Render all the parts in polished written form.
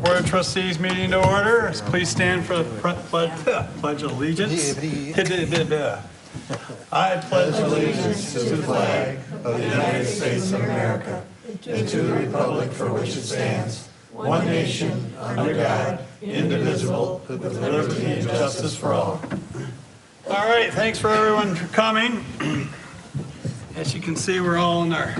Board of Trustees meeting to order. Please stand for the Pledge of Allegiance. I pledge allegiance to the flag of the United States of America and to the republic for which it stands, one nation, under God, indivisible, with liberty and justice for all. All right, thanks for everyone for coming. As you can see, we're all in our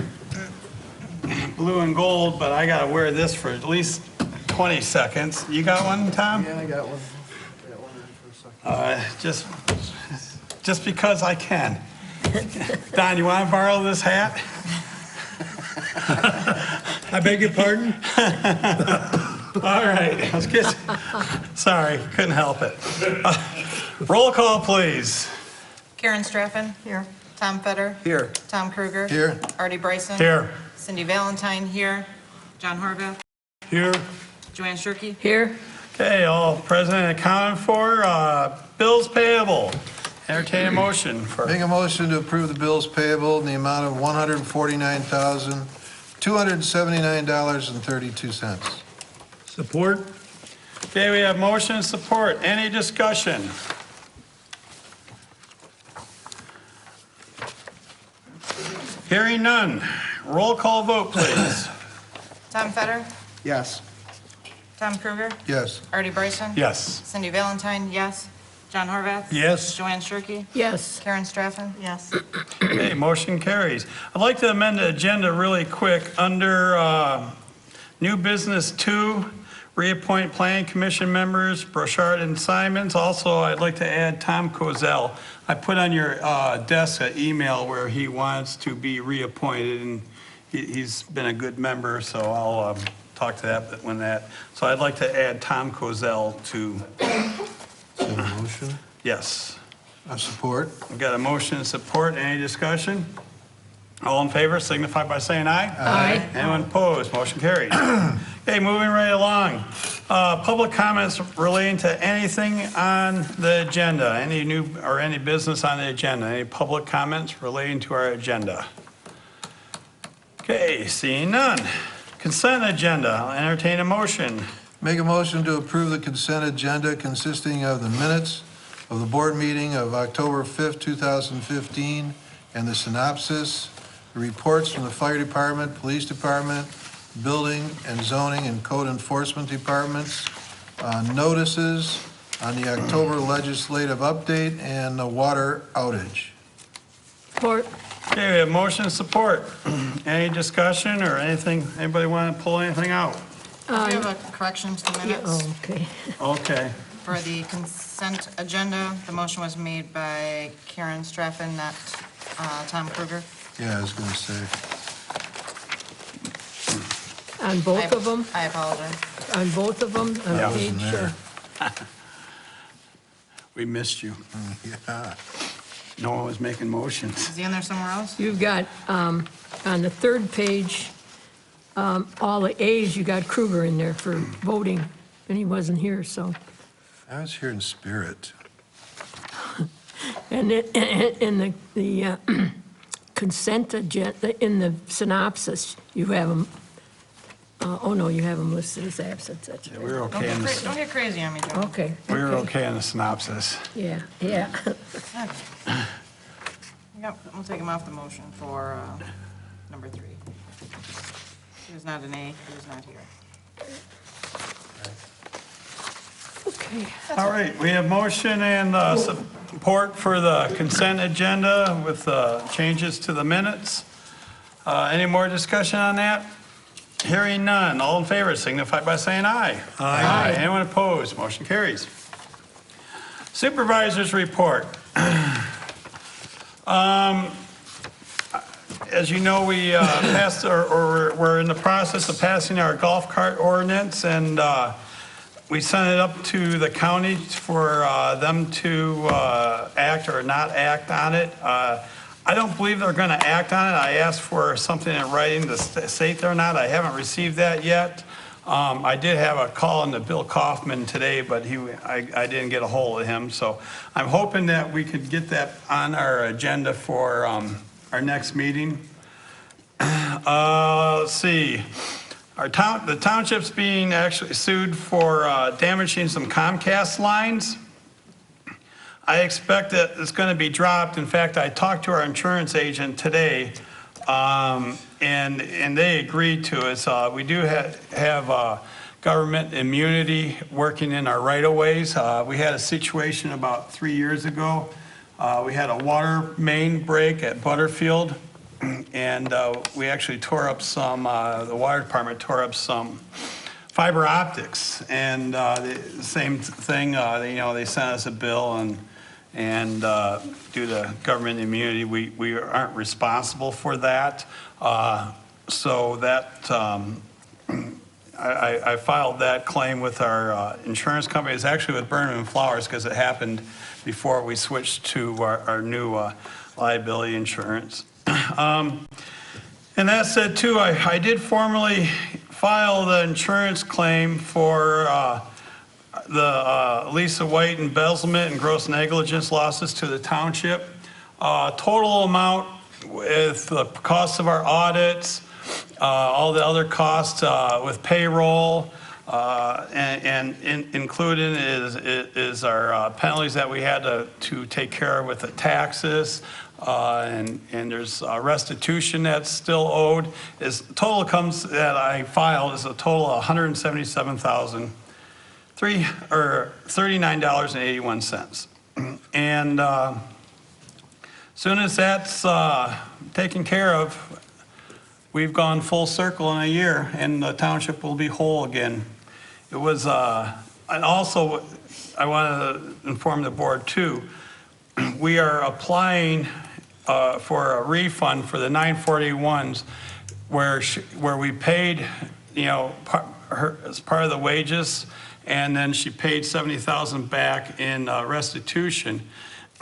blue and gold, but I gotta wear this for at least 20 seconds. You got one, Tom? Yeah, I got one. Just because I can. Don, you want to borrow this hat? I beg your pardon? All right, let's get. Sorry, couldn't help it. Roll call, please. Karen Straffen. Here. Tom Fetter. Here. Tom Kruger. Here. Artie Bryson. Here. Cindy Valentine. Here. John Horvath. Here. Joanne Shirkey. Here. Okay, all present and accounted for. Bills payable. Entertain a motion for. Make a motion to approve the bills payable in the amount of $149,279.32. Support. Okay, we have motion and support. Any discussion? Hearing none. Roll call vote, please. Tom Fetter. Yes. Tom Kruger. Yes. Artie Bryson. Yes. Cindy Valentine. Yes. John Horvath. Yes. Joanne Shirkey. Yes. Karen Straffen. Yes. Okay, motion carries. I'd like to amend the agenda really quick. Under new business 2, reappoint planning commission members, Brochard and Simons. Also, I'd like to add Tom Kozel. I put on your desk an email where he wants to be reappointed, and he's been a good member, so I'll talk to that when that. So I'd like to add Tom Kozel to. Is that a motion? Yes. I support. We've got a motion and support. Any discussion? All in favor signify by saying aye. Aye. Anyone opposed? Motion carried. Okay, moving right along. Public comments relating to anything on the agenda, any new or any business on the agenda. Any public comments relating to our agenda? Okay, seeing none. Consent agenda. I'll entertain a motion. Make a motion to approve the consent agenda consisting of the minutes of the board meeting of October 5th, 2015, and the synopsis, the reports from the fire department, police department, building and zoning and code enforcement departments, notices on the October legislative update, and the water outage. Support. Okay, we have motion and support. Any discussion or anything? Anybody want to pull anything out? We have a correction to the minutes. Oh, okay. Okay. For the consent agenda, the motion was made by Karen Straffen, not Tom Kruger. Yeah, I was going to say. On both of them? I apologize. On both of them? On Yeah. page, Wasn't there. We missed you. Yeah. No one was making motions. Is he in there somewhere else? you've got, on the third page, all the A's, you got Kruger in there for voting, and he wasn't here, so. I was here in spirit. And in the consent agenda, in the synopsis, you have them, oh no, you have them listed as absent, that's Yeah, right. we were okay in the, Don't get crazy on me, Joe. Okay. we were okay in the synopsis. Yeah, yeah. Yep, we'll take him off the motion for number 3. He was not an A, he was not here. Okay. All right, we have motion and support for the consent agenda with changes to the minutes. Any more discussion on that? Hearing none. All in favor signify by saying aye. Aye. Anyone opposed? Motion carries. Supervisors report. As you know, we passed, or we're in the process of passing our golf cart ordinance, and we sent it up to the county for them to act or not act on it. I don't believe they're going to act on it. I asked for something in writing to state they're not. I haven't received that yet. I did have a call into Bill Kaufman today, but I didn't get a hold of him. So I'm hoping that we could get that on our agenda for our next meeting. Let's see. The township's being actually sued for damaging some Comcast lines. I expect that it's going to be dropped. In fact, I talked to our insurance agent today, and they agreed to it. So we do have government immunity working in our right-of-ways. We had a situation about 3 years ago. We had a water main break at Butterfield, and we actually tore up some, the water department tore up some fiber optics. And the same thing, they sent us a bill, and due to government immunity, we aren't responsible for that. So that, I filed that claim with our insurance company. It's actually with Burnham and Flowers because it happened before we switched to our new liability insurance. And that said too, I did formally file the insurance claim for the Lisa White embezzlement and gross negligence losses to the township. Total amount with the cost of our audits, all the other costs with payroll, and included is our penalties that we had to take care of with the taxes, and there's restitution that's still owed. Total comes that I filed is a total of $177,039.81. And soon as that's taken care of, we've gone full circle in a year, and the township will be whole again. It was, and also, I want to inform the board too, we are applying for a refund for the 941s where we paid, as part of the wages, and then she paid $70,000 back in restitution.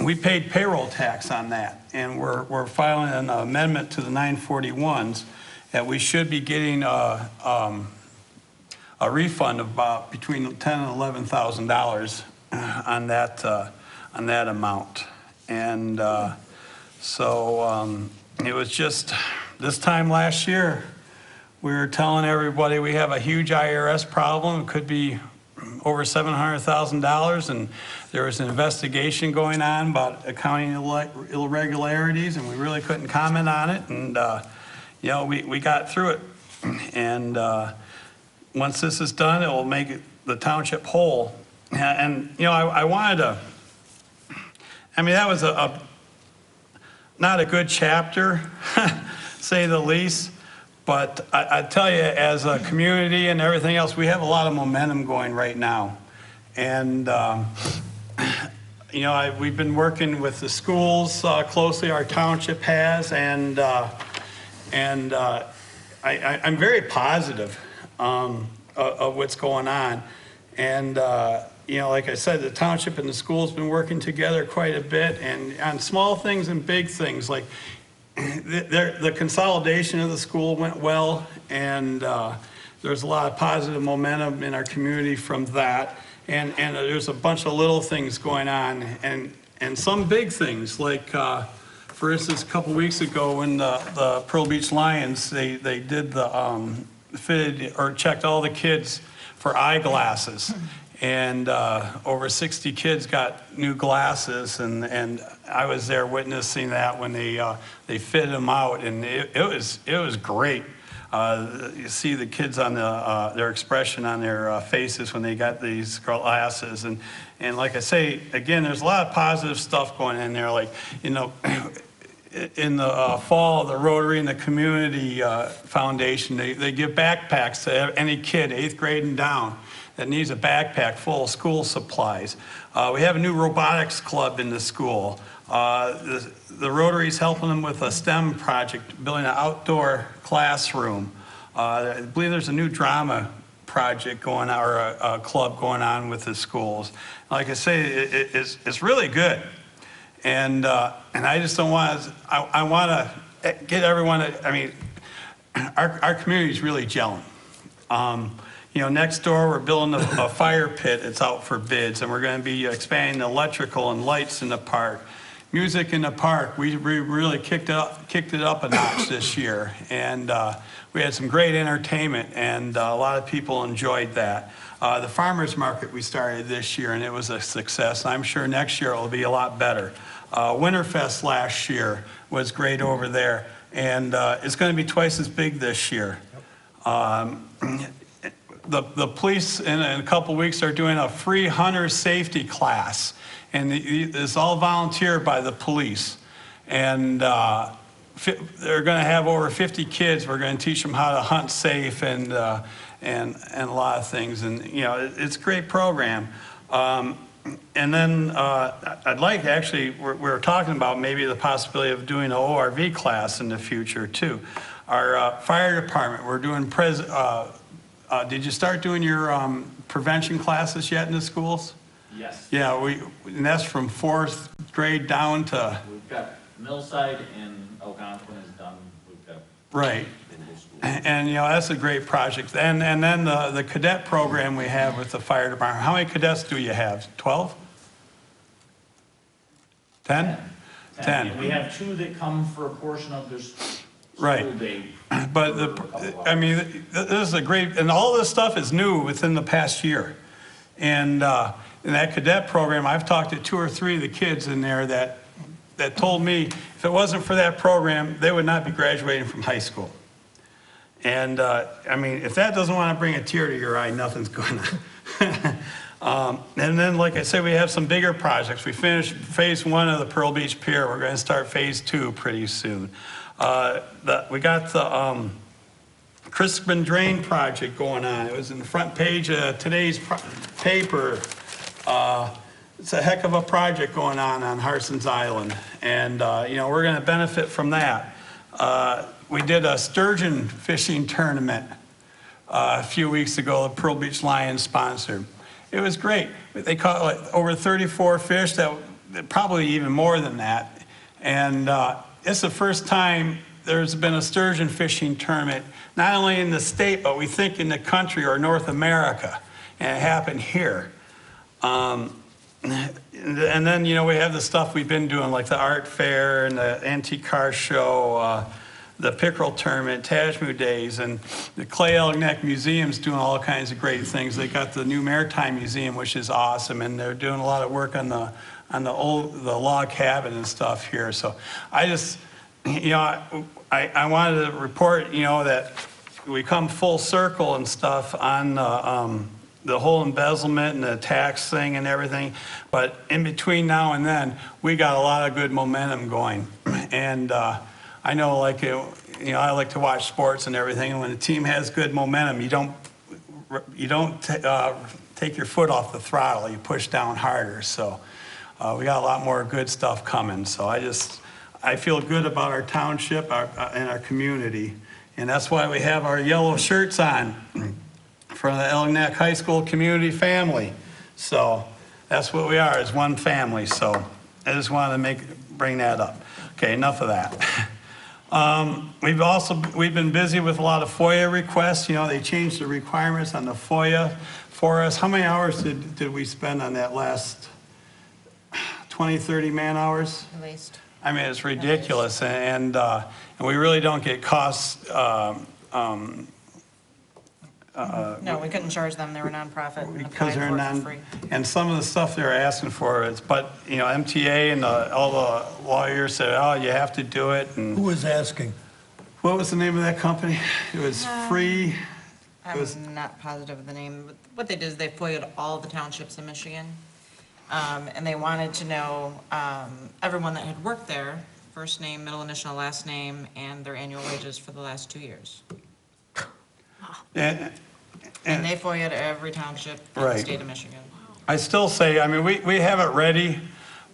We paid payroll tax on that, and we're filing an amendment to the 941s that we should be getting a refund of about between $10,000 and $11,000 on that amount. And so it was just this time last year, we were telling everybody we have a huge IRS problem. It could be over $700,000, and there was an investigation going on about accounting irregularities, and we really couldn't comment on it. And we got through it. And once this is done, it will make the township whole. And I wanted to. I mean, that was not a good chapter, say the least. But I tell you, as a community and everything else, we have a lot of momentum going right now. And, we've been working with the schools closely, our township has, and I'm very positive of what's going on. And, like I said, the township and the school's been working together quite a bit, and on small things and big things, like the consolidation of the school went well, and there's a lot of positive momentum in our community from that. And there's a bunch of little things going on, and some big things, like for instance, a couple weeks ago when the Pearl Beach Lions, they did the fitted or checked all the kids for eyeglasses. And over 60 kids got new glasses, and I was there witnessing that when they fitted them out, and it was great. You see the kids on their expression on their faces when they got these glasses, and like I say again, there's a lot of positive stuff going in there. Like in the fall, the Rotary and the Community Foundation, they give backpacks to any kid 8th grade and down that needs a backpack full of school supplies. We have a new robotics club in the school. The Rotary's helping them with a STEM project, building an outdoor classroom. I believe there's a new drama project going on, or a club going on with the schools. Like I say, it's really good. And I just don't want to, I want to get everyone, our community's really gelling. Next door, we're building a fire pit. It's out for bids, and we're going to be expanding the electrical and lights in the park. Music in the park, we really kicked it up a notch this year, and we had some great entertainment, and a lot of people enjoyed that. The farmers market we started this year, and it was a success. I'm sure next year it will be a lot better. Winterfest last year was great over there, and it's going to be twice as big this year. The police in a couple weeks are doing a free hunter safety class, and it's all volunteer by the police. And they're going to have over 50 kids. We're going to teach them how to hunt safe and a lot of things. And you know, it's a great program. And then I'd like, actually, we're talking about maybe the possibility of doing an ORV class in the future too. Our fire department, we're doing did you start doing your prevention classes yet in the schools? Yes. Yeah, and that's from 4th grade down to. We've got Millside and Algonquin is done. We've got. Right. And you know, that's a great project. And then the cadet program we have with the fire department. How many cadets do you have? 12? 10? 10. And we have 2 that come for a portion of their Right. school day. But I mean, this is a great, and all this stuff is new within the past year. And in that cadet program, I've talked to 2 or 3 of the kids in there that told me if it wasn't for that program, they would not be graduating from high school. And I mean, if that doesn't want to bring a tear to your eye, nothing's going to. And then, like I said, we have some bigger projects. We finished phase 1 of the Pearl Beach Pier. We're going to start phase 2 pretty soon. We got the Crispin Drain project going on. It was in the front page of today's paper. It's a heck of a project going on Harson's Island. And, you know, we're going to benefit from that. We did a sturgeon fishing tournament a few weeks ago, the Pearl Beach Lions sponsored. It was great. They caught like over 34 fish, probably even more than that. And it's the first time there's been a sturgeon fishing tournament, not only in the state, but we think in the country or North America. And it happened here. And then, you know, we have the stuff we've been doing, like the art fair and the antique car show, the pickerel tournament, Tajmu Days, and the Clay Elk Neck Museum's doing all kinds of great things. They got the new Maritime Museum, which is awesome, and they're doing a lot of work on the log cabin and stuff here. So I just, you know, I wanted to report, you know, that we come full circle and stuff on the whole embezzlement and the tax thing and everything. But in between now and then, we got a lot of good momentum going. And I know, like, you know, I like to watch sports and everything. And when a team has good momentum, you don't take your foot off the throttle. You push down harder. So we got a lot more good stuff coming. So I feel good about our township and our community. And that's why we have our yellow shirts on for the Elk Neck High School community family. So that's what we are, is one family. So I just wanted to bring that up. Okay, enough of that. We've been busy with a lot of FOIA requests. You know, they changed the requirements on the FOIA for us. How many hours did we spend on that last 20, 30 man hours? At least. I mean, it's ridiculous, and we really don't get costs. No, we couldn't charge them. They were nonprofit and Because applied they're for it for free. and some of the stuff they're asking for is, but you know, MTA and all the lawyers said, oh, you have to do it. And Who was asking? what was the name of that company? It was free. I'm not positive of the name, but what they did is they FOIA'd all the townships in Michigan. And they wanted to know everyone that had worked there, first name, middle initial, last name, and their annual wages for the last 2 years. And And they FOIA'd every township in the Right. state of Michigan. I still say, I mean, we have it ready,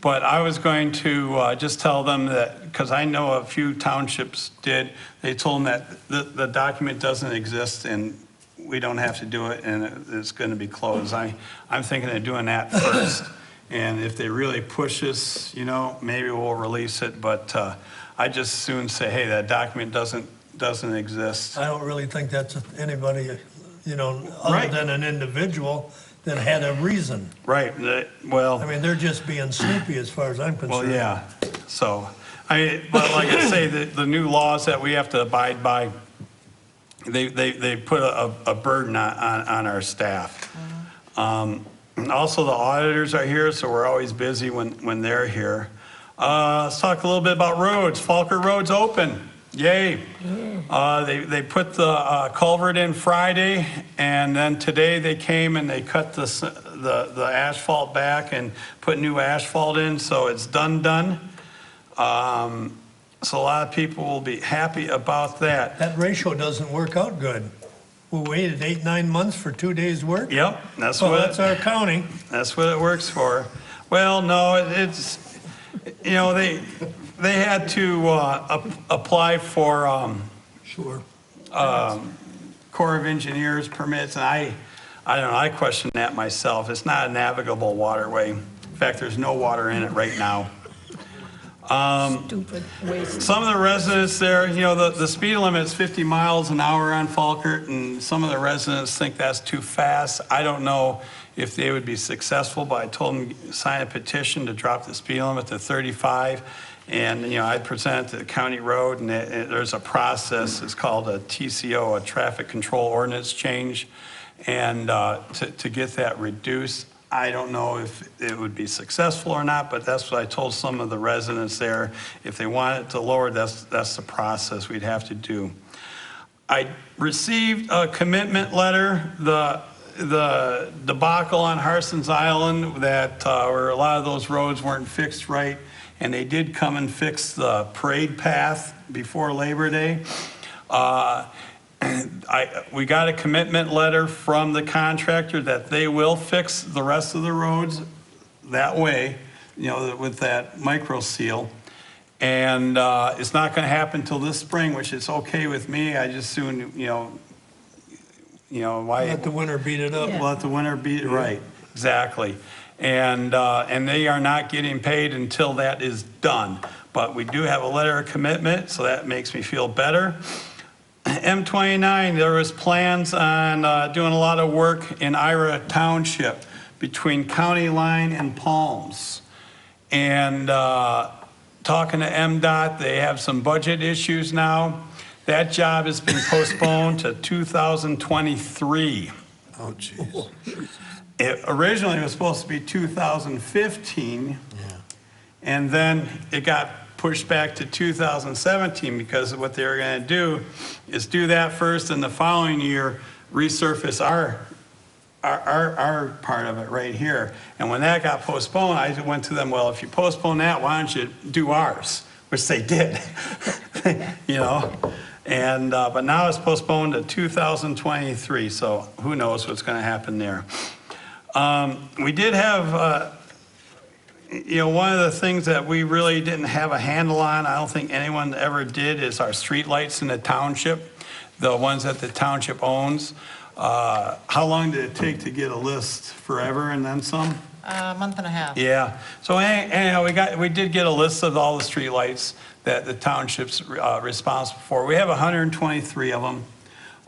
but I was going to just tell them that, because I know a few townships did, they told them that the document doesn't exist and we don't have to do it and it's going to be closed. I'm thinking of doing that first. And if they really push us, you know, maybe we'll release it. But I just soon say, hey, that document doesn't exist. I don't really think that's anybody, you know, other Right. than an individual that had a reason. Right. Well. I mean, they're just being snoopy as far as I'm Well, concerned. yeah, so, but like I say, the new laws that we have to abide by they put a burden on our staff. Also, the auditors are here, so we're always busy when they're here. Let's talk a little bit about roads. Falkirk Road's open. Yay. They put the culvert in Friday, and then today they came and they cut the asphalt back and put new asphalt in, so it's done. So a lot of people will be happy about that. That ratio doesn't work out good. We waited 8, 9 months for 2 days' work? Yep, that's Well, what. that's our county. That's what it works for. Well, no, it's, they had to apply for Sure. Corps of Engineers permits, and I don't know, I question that myself. It's not a navigable waterway. In fact, there's no water in it right now. Stupid waste. Some of the residents there, the speed limit is 50 miles an hour on Falkirk, and some of the residents think that's too fast. I don't know if they would be successful, but I told them to sign a petition to drop the speed limit to 35. And, I present it to the county road, and there's a process. It's called a TCO, a traffic control ordinance change, and to get that reduced. I don't know if it would be successful or not, but that's what I told some of the residents there. If they want it to lower, that's the process we'd have to do. I received a commitment letter, the debacle on Harson's Island, that where a lot of those roads weren't fixed right, and they did come and fix the parade path before Labor Day. We got a commitment letter from the contractor that they will fix the rest of the roads that way, with that micro seal. And it's not going to happen till this spring, which is okay with me. I just soon, why? Let the winter beat it up. Yeah. Let the winter beat it, right, exactly. And they are not getting paid until that is done. But we do have a letter of commitment, so that makes me feel better. M29, there was plans on doing a lot of work in Ira Township between County Line and Palms. And talking to MDOT, they have some budget issues now. That job has been postponed to 2023. Oh, jeez. It originally was supposed to be 2015, and then it got pushed back to 2017 because what they were going to do is do that first, and the following year resurface our part of it right here. And when that got postponed, I went to them, well, if you postpone that, why don't you do ours? Which they did, And but now it's postponed to 2023, so who knows what's going to happen there. We did have one of the things that we really didn't have a handle on, I don't think anyone ever did, is our streetlights in the township, the ones that the township owns. How long did it take to get a list? Forever and then some? A month and a half. Yeah. So anyhow, we did get a list of all the streetlights that the township's responsible for. We have 123 of them.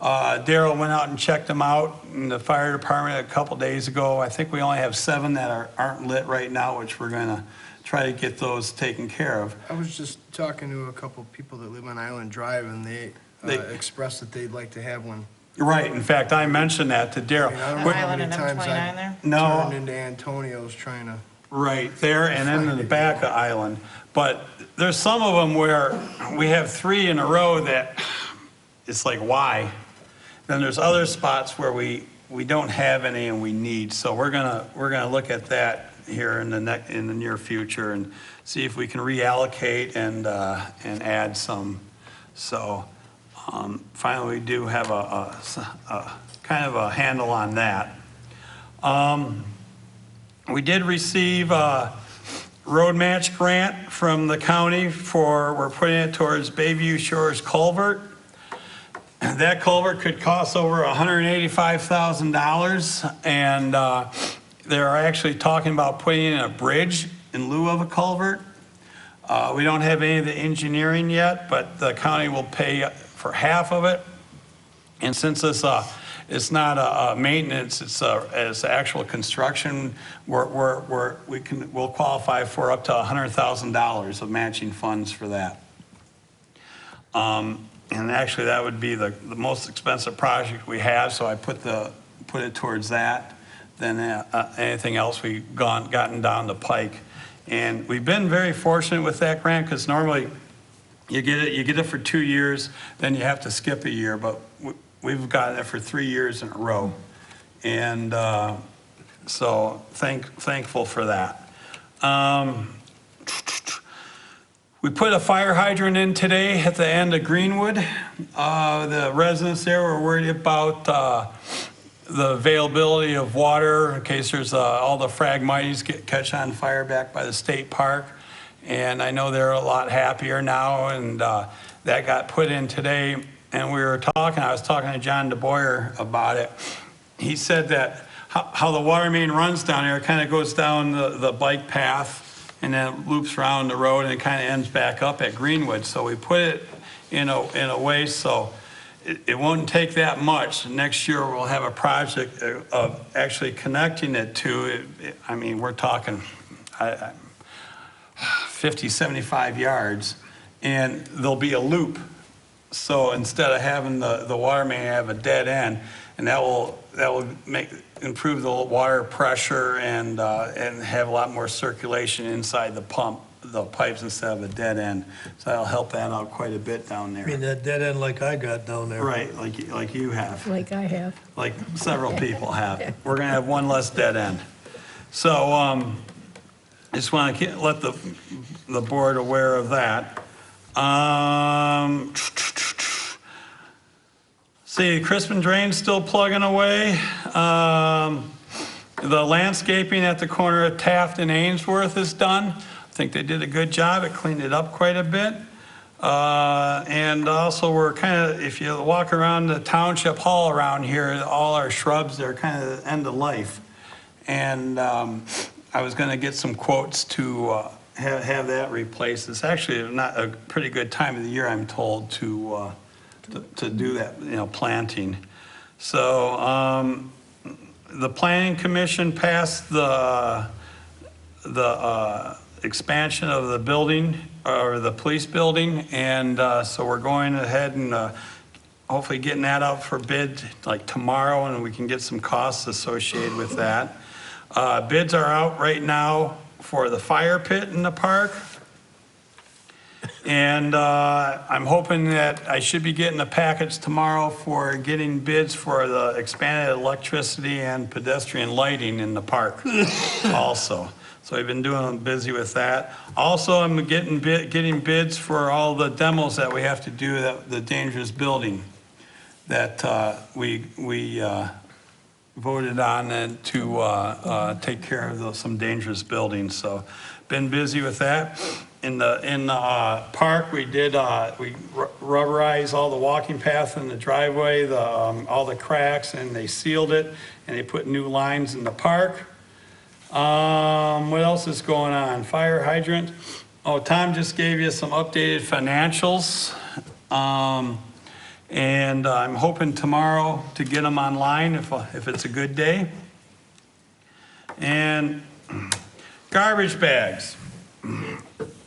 Daryl went out and checked them out in the fire department a couple days ago. I think we only have 7 that aren't lit right now, which we're going to try to get those taken care of. I was just talking to a couple people that live on Island Drive, and they expressed that they'd like to have one. Right. In fact, I mentioned that to Daryl. I don't On know how Island many and times M29 I there? No. turned into Antonio's trying to. Right there and then in the back of Island. But there's some of them where we have 3 in a row that it's like, why? Then there's other spots where we don't have any and we need. So we're gonna look at that here in the near future and see if we can reallocate and add some. So finally, we do have a kind of a handle on that. We did receive a road match grant from the county we're putting it towards Bayview Shores Culvert. That culvert could cost over $185,000, and they're actually talking about putting in a bridge in lieu of a culvert. We don't have any of the engineering yet, but the county will pay for half of it. And since it's not a maintenance, it's actual construction, we'll qualify for up to $100,000 of matching funds for that. And actually, that would be the most expensive project we have, so I put it towards that than anything else we've gotten down the pike. And we've been very fortunate with that grant, because normally you get it for 2 years, then you have to skip a year, but we've gotten it for 3 years in a row. And so thankful for that. We put a fire hydrant in today at the end of Greenwood. The residents there were worried about the availability of water in case there's all the phragmites catch on fire back by the state park. And I know they're a lot happier now, and that got put in today. And I was talking to John DeBoyer about it. He said that how the water main runs down there, it kind of goes down the bike path and then loops around the road, and it kind of ends back up at Greenwood. So we put it in a way so it won't take that much. Next year we'll have a project of actually connecting it to, I mean, we're talking 50, 75 yards, and there'll be a loop. So instead of having the water main have a dead end, and that will improve the water pressure and have a lot more circulation inside the pipes instead of a dead end. So that'll help that out quite a bit down there. I mean, that dead end like I got down there. Right, like you have, Like I have. like several people have. We're gonna have one less dead end. So just want to let the board aware of that. See, Crispin Drain's still plugging away. The landscaping at the corner of Taft and Ainsworth is done. I think they did a good job. It cleaned it up quite a bit. And also we're kind of, if you walk around the Township Hall around here, all our shrubs, they're kind of end of life. And I was gonna get some quotes to have that replaced. It's actually not a pretty good time of the year, I'm told, to do that, planting. So the Planning Commission passed the expansion of the building, or the police building, and so we're going ahead and hopefully getting that out for bid like tomorrow, and we can get some costs associated with that. Bids are out right now for the fire pit in the park. And I'm hoping that I should be getting a package tomorrow for getting bids for the expanded electricity and pedestrian lighting in the park also. So I've been busy with that. Also, I'm getting bids for all the demos that we have to do, the dangerous building that we voted on and to take care of some dangerous buildings. So been busy with that. In the park, we rubberized all the walking path in the driveway, all the cracks, and they sealed it, and they put new lines in the park. What else is going on? Fire hydrant. Oh, Tom just gave you some updated financials. And I'm hoping tomorrow to get them online if it's a good day. And garbage bags.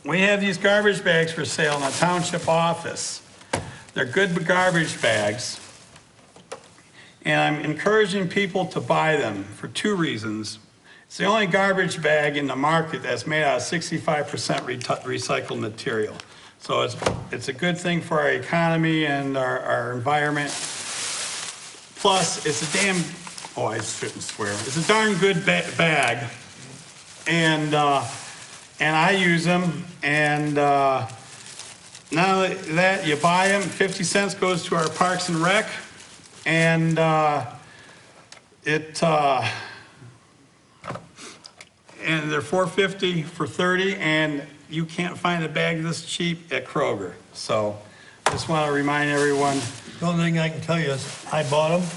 We have these garbage bags for sale in the township office. They're good garbage bags. And I'm encouraging people to buy them for 2 reasons. It's the only garbage bag in the market that's made out of 65% recycled material. So it's a good thing for our economy and our environment. Plus, it's a I shouldn't swear. It's a darn good bag. And I use them. And not only that, you buy them, 50 cents goes to our Parks and Rec. And and they're $4.50 for 30, and you can't find a bag this cheap at Kroger. So just want to remind everyone. The only thing I can tell you is I bought them,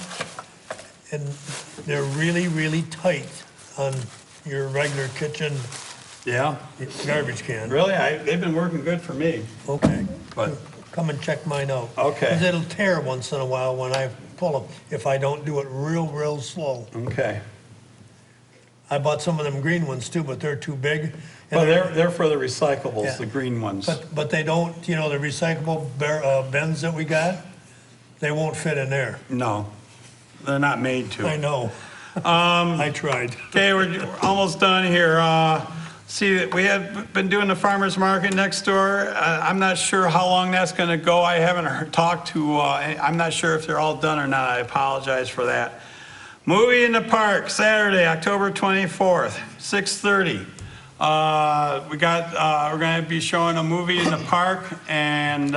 and they're really, really tight on your regular kitchen garbage can. Really? They've been working good for me. Okay. But come and check mine out. Okay. Because it'll tear once in a while when I pull them, if I don't do it real, real slow. Okay. I bought some of them green ones too, but they're too big. Well, And they're for the recyclables, Yeah. the green ones. But they don't, the recyclable bins that we got, they won't fit in there. No, they're not made to. I know. I tried. Okay, we're almost done here. See, we have been doing the farmer's market next door. I'm not sure how long that's gonna go. I haven't talked to, I'm not sure if they're all done or not. I apologize for that. Movie in the Park, Saturday, October 24th, 6:30. We're gonna be showing a movie in the park, and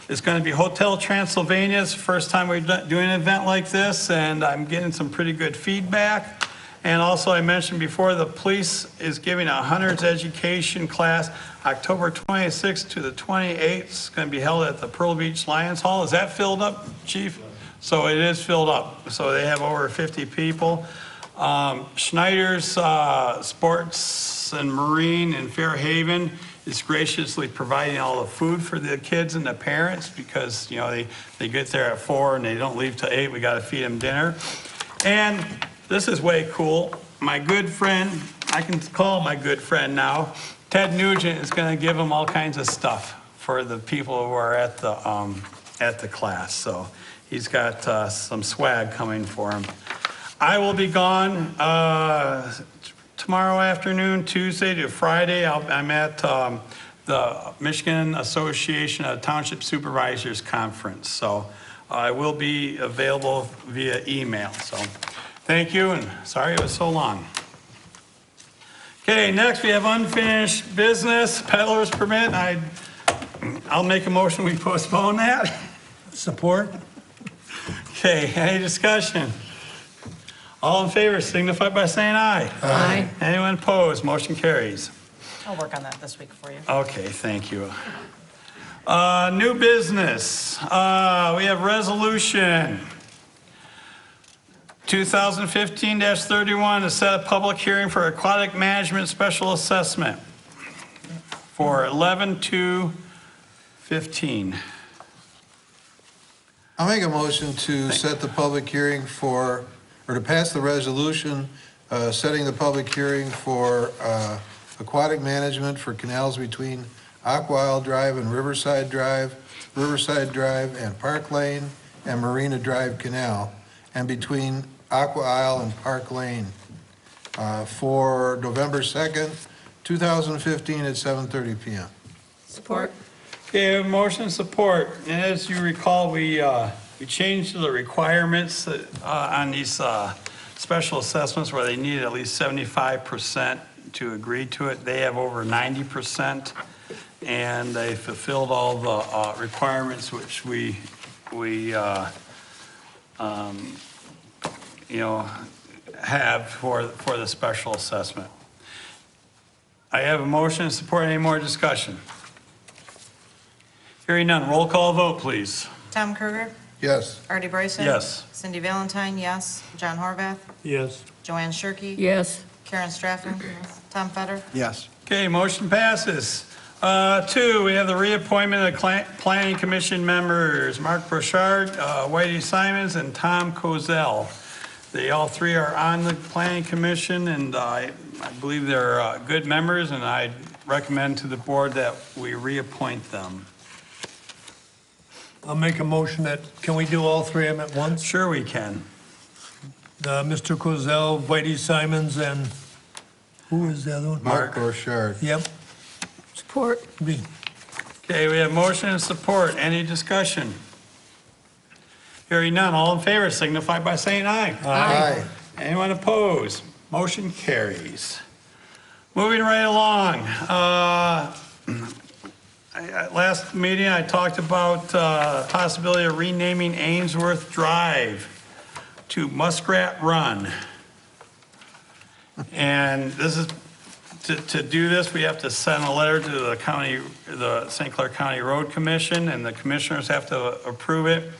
it's gonna be Hotel Transylvania. It's the first time we're doing an event like this, and I'm getting some pretty good feedback. And also, I mentioned before, the police is giving a hunters education class, October 26th to the 28th. It's gonna be held at the Pearl Beach Lions Hall. Is that filled up, Chief? So it is filled up. So they have over 50 people. Schneider's Sports and Marine in Fairhaven is graciously providing all the food for the kids and the parents because, they get there at 4 and they don't leave till 8. We got to feed them dinner. And this is way cool. My good friend, I can call my good friend now, Ted Nugent is going to give them all kinds of stuff for the people who are at the class. So he's got some swag coming for him. I will be gone tomorrow afternoon, Tuesday to Friday. I'm at the Michigan Association of Township Supervisors Conference. So I will be available via email. So thank you, and sorry it was so long. Okay, next we have unfinished business, peddler's permit. I'll make a motion, we postpone that. Support? Okay, any discussion? All in favor signify by saying aye. Aye. Anyone opposed? Motion carries. I'll work on that this week for you. Okay, thank you. New business. We have resolution 2015-31 to set a public hearing for aquatic management special assessment for 11/2/15. I'll make a motion to set the public hearing or to pass the resolution setting the public hearing for aquatic management for canals between Aqua Isle Drive and Riverside Drive and Park Lane and Marina Drive Canal, and between Aqua Isle and Park Lane for November 2nd, 2015 at 7:30 PM. Support. Okay, we have motion and support. And as you recall, we changed the requirements on these special assessments where they needed at least 75% to agree to it. They have over 90%, and they fulfilled all the requirements which we have for the special assessment. I have a motion and support. Any more discussion? Hearing none, roll call vote, please. Tom Kruger, Yes. Artie Bryson. Yes. Cindy Valentine, yes. John Horvath, Yes. Joanne Shirkey. Yes. Karen Straffen. Tom Fetter. Yes. Okay, motion passes. 2, we have the reappointment of Planning Commission members, Mark Brochard, Whitey Simons, and Tom Kozel. They all three are on the Planning Commission, and I believe they're good members, and I recommend to the board that we reappoint them. I'll make a motion can we do all three of them at once? Sure we can. Mr. Kozel, Whitey Simons, and who is the other one? Mark Borchardt. Yep. Support. Me. Okay, we have motion and support. Any discussion? Hearing none, all in favor signify by saying aye. Aye. Anyone opposed? Motion carries. Moving right along. Last meeting, I talked about possibility of renaming Ainsworth Drive to Muskrat Run. And this is, to do this, we have to send a letter to the St. Clair County Road Commission, and the commissioners have to approve it.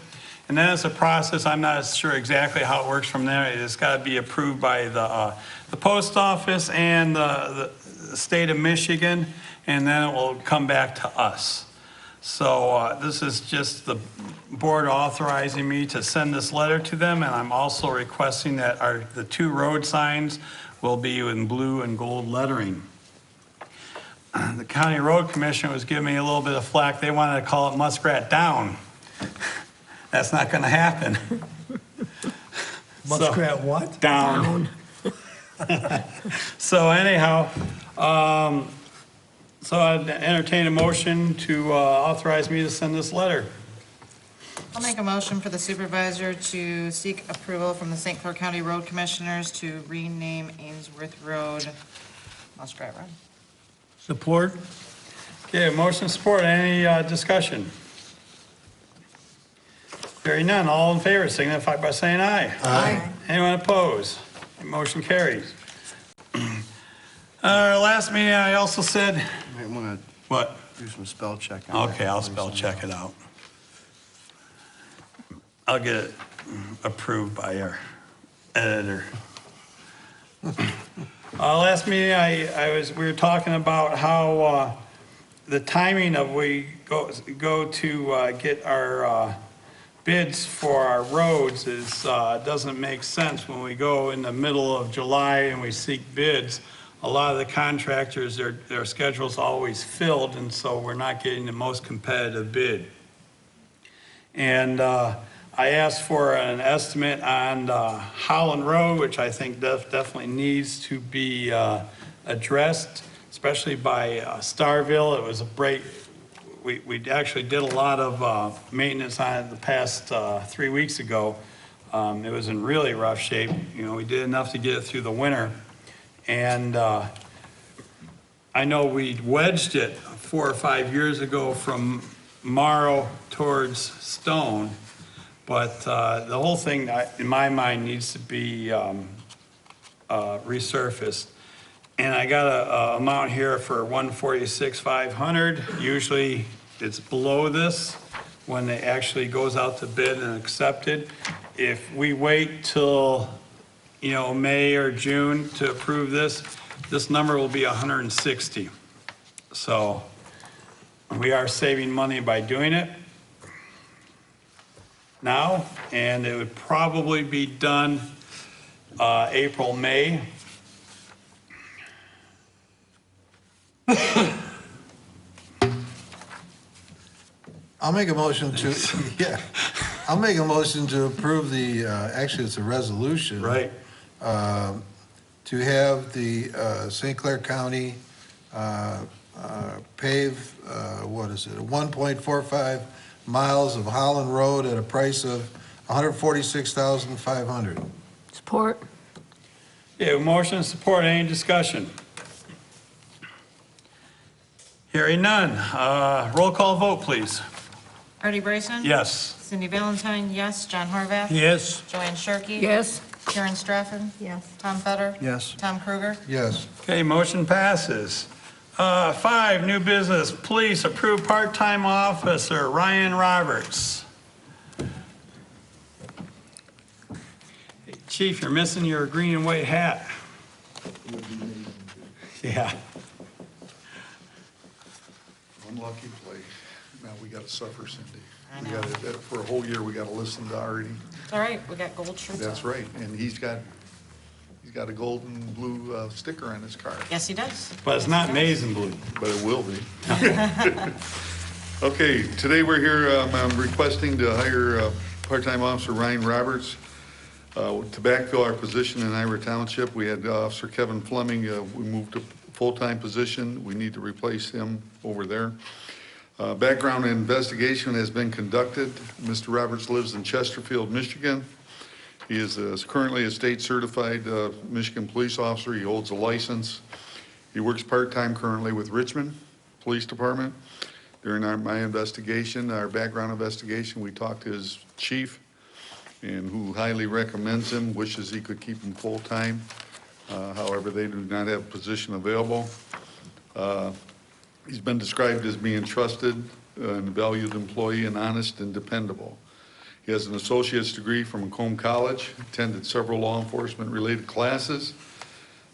And then it's a process, I'm not sure exactly how it works from there. It's got to be approved by the post office and the state of Michigan, and then it will come back to us. So this is just the board authorizing me to send this letter to them, and I'm also requesting that the 2 road signs will be in blue and gold lettering. The county road commissioner was giving me a little bit of flack. They wanted to call it Muskrat Down. That's not going to happen. Muskrat what? Down. So anyhow, so I'd entertain a motion to authorize me to send this letter. I'll make a motion for the supervisor to seek approval from the St. Clair County Road Commissioners to rename Ainsworth Road Muskrat Run. Support? Okay, motion support, any discussion? Hearing none, all in favor signify by saying aye. Aye. Anyone opposed? Motion carries. Last meeting, I also said, Might want what? to do some spell check on that. Okay, I'll spell check it out. I'll get it approved by our editor. Last meeting, we were talking about how the timing of we go to get our bids for our roads is, doesn't make sense when we go in the middle of July and we seek bids. A lot of the contractors, their schedule's always filled, and so we're not getting the most competitive bid. And I asked for an estimate on Holland Road, which I think definitely needs to be addressed, especially by Starville. It was a break. We actually did a lot of maintenance on it the past 3 weeks ago. It was in really rough shape. You know, we did enough to get it through the winter. And I know we wedged it 4 or 5 years ago from Morrow towards Stone, but the whole thing, in my mind, needs to be resurfaced. And I got a amount here for $146,500. Usually it's below this when it actually goes out to bid and accepted. If we wait till, you know, May or June to approve this, this number will be 160. So we are saving money by doing it now, and it would probably be done April, May. I'll make a motion to, yeah, I'll make a motion to approve the, actually, it's a resolution. Right. To have the St. Clair County pave, what is it, 1.45 miles of Holland Road at a price of $146,500. Support? Yeah, motion and support, any discussion? Hearing none, roll call vote, please. Artie Bryson? Yes. Cindy Valentine, yes. John Horvath? Yes. Joanne Sharkey? Yes? Karen Straffen? Yes. Tom Fetter? Yes. Tom Kruger? Yes. Okay, motion passes. 5, new business, police approve part-time officer Ryan Roberts. Hey, Chief, you're missing your green and white hat. Yeah. Unlucky place. Now we gotta suffer, Cindy. I We know. gotta, for a whole year, we gotta listen to Artie. It's all right, we got gold shirts on. That's right, and he's got a gold and blue sticker on his car, Yes, he does. But it's not maize and blue. but it will be. Okay, today we're here, I'm requesting to hire part-time officer Ryan Roberts to backfill our position in Ira Township. We had Officer Kevin Fleming, we moved to full-time position. We need to replace him over there. Background investigation has been conducted. Mr. Roberts lives in Chesterfield, Michigan. He is currently a state-certified Michigan police officer. He holds a license. He works part-time currently with Richmond Police Department. During my investigation, our background investigation, we talked to his chief, and who highly recommends him, wishes he could keep him full-time. However, they do not have a position available. He's been described as being trusted and valued employee and honest and dependable. He has an associate's degree from Macomb College, attended several law enforcement related classes.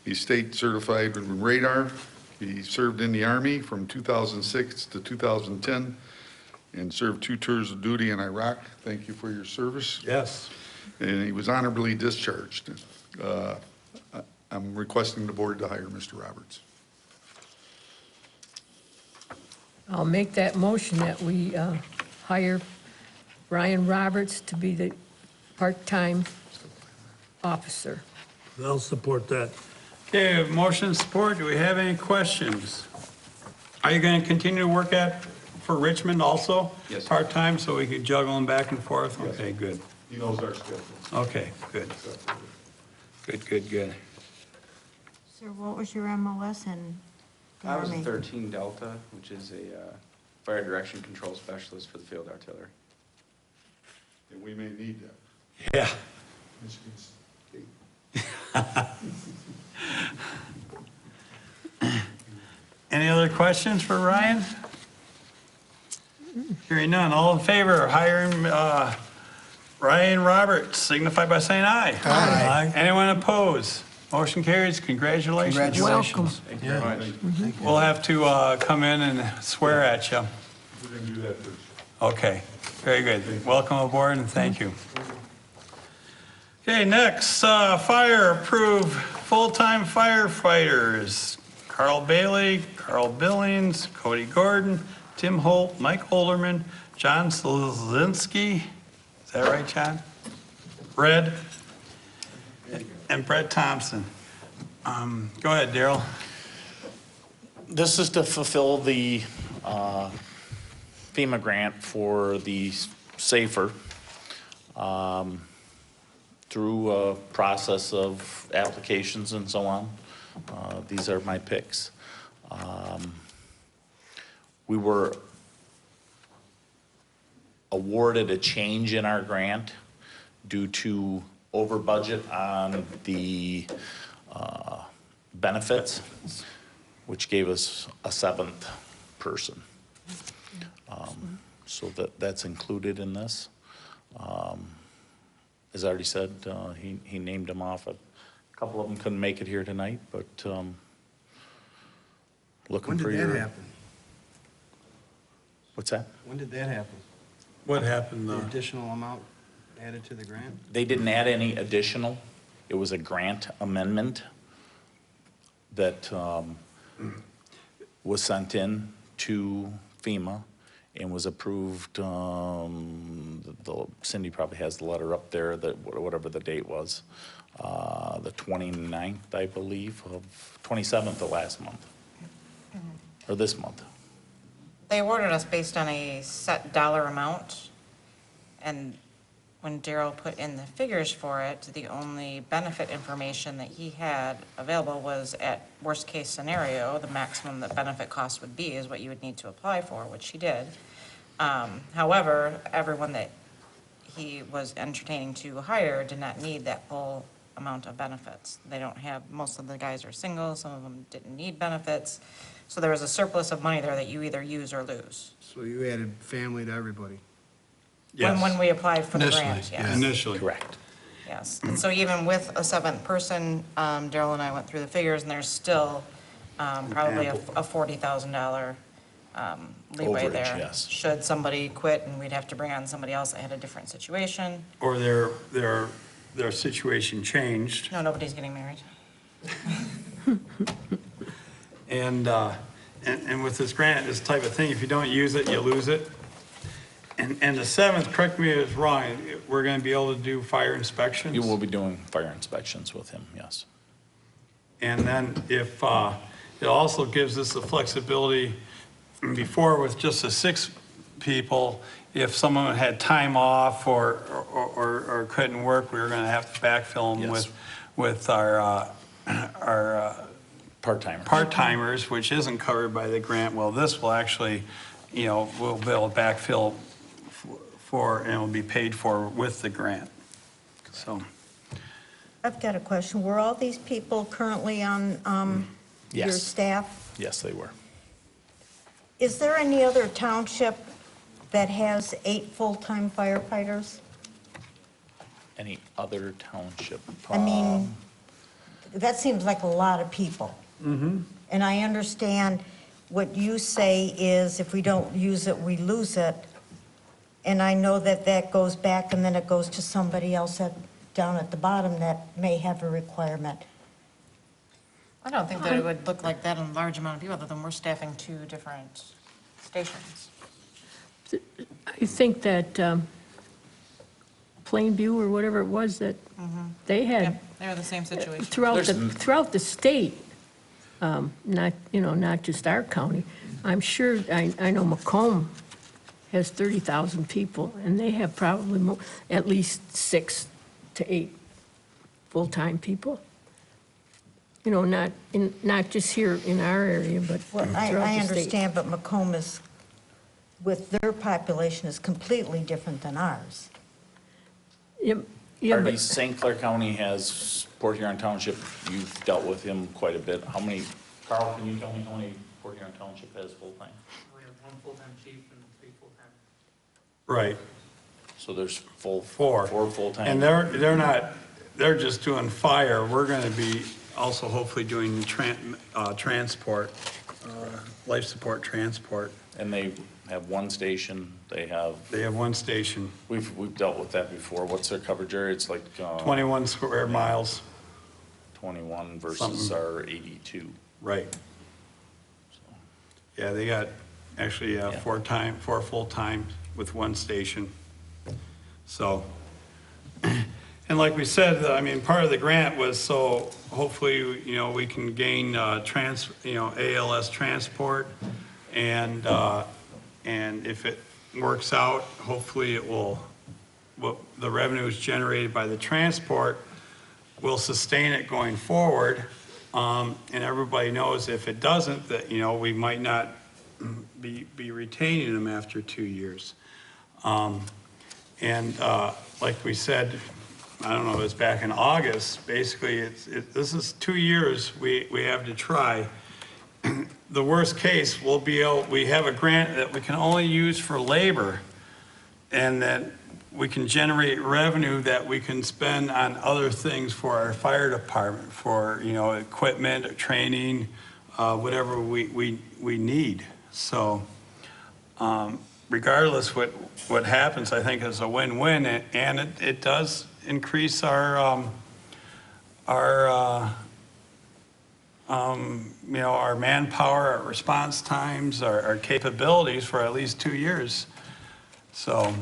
He's state certified in radar. He served in the Army from 2006 to 2010 and served 2 tours of duty in Iraq. Thank you for your service. Yes. And he was honorably discharged. I'm requesting the board to hire Mr. Roberts. I'll make that motion that we hire Ryan Roberts to be the part-time officer. I'll support that. Okay, we have motion and support. Do we have any questions? Are you going to continue to work for Richmond also? Yes. Part-time, so we can juggle them back and forth? Okay, good. He knows our schedule. Okay, good. Good. Sir, what was your MLS in the I was a Army? 13 Delta, which is a fire direction control specialist for the field artillery. And we may need that. Yeah. Michigan State. Any other questions for Ryan? Hearing none. All in favor of hiring Ryan Roberts, signify by saying aye. Aye. Anyone opposed? Motion carries. Congratulations. Welcome. Thank you very much. We'll have to come in and swear at you. We're going to do that first. Okay, very good. Welcome aboard and thank you. Okay, next, fire approved full-time firefighters. Carl Bailey, Carl Billings, Cody Gordon, Tim Holt, Mike Holderman, John Slazinski. Is that right, John? Red. And Brett Thompson. Go ahead, Daryl. This is to fulfill the FEMA grant for the SAFER through a process of applications and so on. These are my picks. We were awarded a change in our grant due to over budget on the benefits, which gave us a 7th person. So that's included in this. As I already said, he named them off. A couple of them couldn't make it here tonight, but looking When for did your. that happen? What's that? When did that happen? What happened? The additional amount added to the grant? They didn't add any additional. It was a grant amendment that was sent in to FEMA and was approved, Cindy probably has the letter up there, that whatever the date was, the 29th, I believe, of 27th of last month, or this month. They awarded us based on a set dollar amount, and when Daryl put in the figures for it, the only benefit information that he had available was at worst-case scenario, the maximum that benefit cost would be is what you would need to apply for, which he did. However, everyone that he was entertaining to hire did not need that full amount of benefits. They don't have, most of the guys are single, some of them didn't need benefits. So there was a surplus of money there that you either use or lose. So you added family to everybody? When we applied for the Initially, grant, yeah. yes. Initially. Correct. Yes, and so even with a 7th person, Daryl and I went through the figures, and there's still probably a $40,000 leeway Overage, there. yes. Should somebody quit, and we'd have to bring on somebody else that had a different situation. Or their situation changed. No, nobody's getting married. And with this grant, this type of thing, if you don't use it, you lose it. And the 7th, correct me if it's wrong, we're going to be able to do fire inspections? You will be doing fire inspections with him, yes. And then if, it also gives us the flexibility, before with just the 6 people, if someone had time off or couldn't work, we were going to have to backfill them Yes. with our Part-timer. part-timers, which isn't covered by the grant. Well, this will actually, we'll be able to backfill for, and it will be paid for with the grant. So, I've got a question. Were all these people currently on your Yes. staff? Yes, they were. Is there any other township that has 8 full-time firefighters? Any other township? I mean, that seems like a lot of people. And I understand what you say is if we don't use it, we lose it. And I know that that goes back and then it goes to somebody else down at the bottom that may have a requirement. I don't think that it would look like that in a large amount of people, other than we're staffing 2 different stations. I think that Plainview or whatever it was that they had Yep, they're the same situation. throughout the state, not, not just our county. I'm sure, I know Macomb has 30,000 people, and they have probably at least 6 to 8 full-time people. Not just here in our area, but Well, throughout I the state. understand, but Macomb is, with their population, is completely different than ours. Yeah, yeah, Harvey, but St. Clair County has Port Huron Township, you've dealt with him quite a bit. How many, Carl, can you tell me how many Port Huron Township has full-time? We have 1 full-time chief and 3 full-time. Right. So there's four full-time. And they're just doing fire. We're going to be also hopefully doing transport, life support transport. And they have 1 station, they have, 1 station, we've dealt with that before. What's their coverage area? It's like 21 square miles. 21 versus Something. our 82. Right. Yeah, they got actually Yeah. 4 full-time with 1 station. So, and like we said, I mean, part of the grant was so hopefully, we can gain ALS transport, and if it works out, hopefully it will, the revenues generated by the transport will sustain it going forward. And everybody knows if it doesn't, that, we might not be retaining them after 2 years. Like we said, I don't know, it was back in August, basically, this is 2 years we have to try. The worst case, we have a grant that we can only use for labor, and that we can generate revenue that we can spend on other things for our fire department, for, equipment or training, whatever we need. So, regardless what happens, I think it's a win-win, and it does increase our manpower, our response times, our capabilities for at least 2 years. So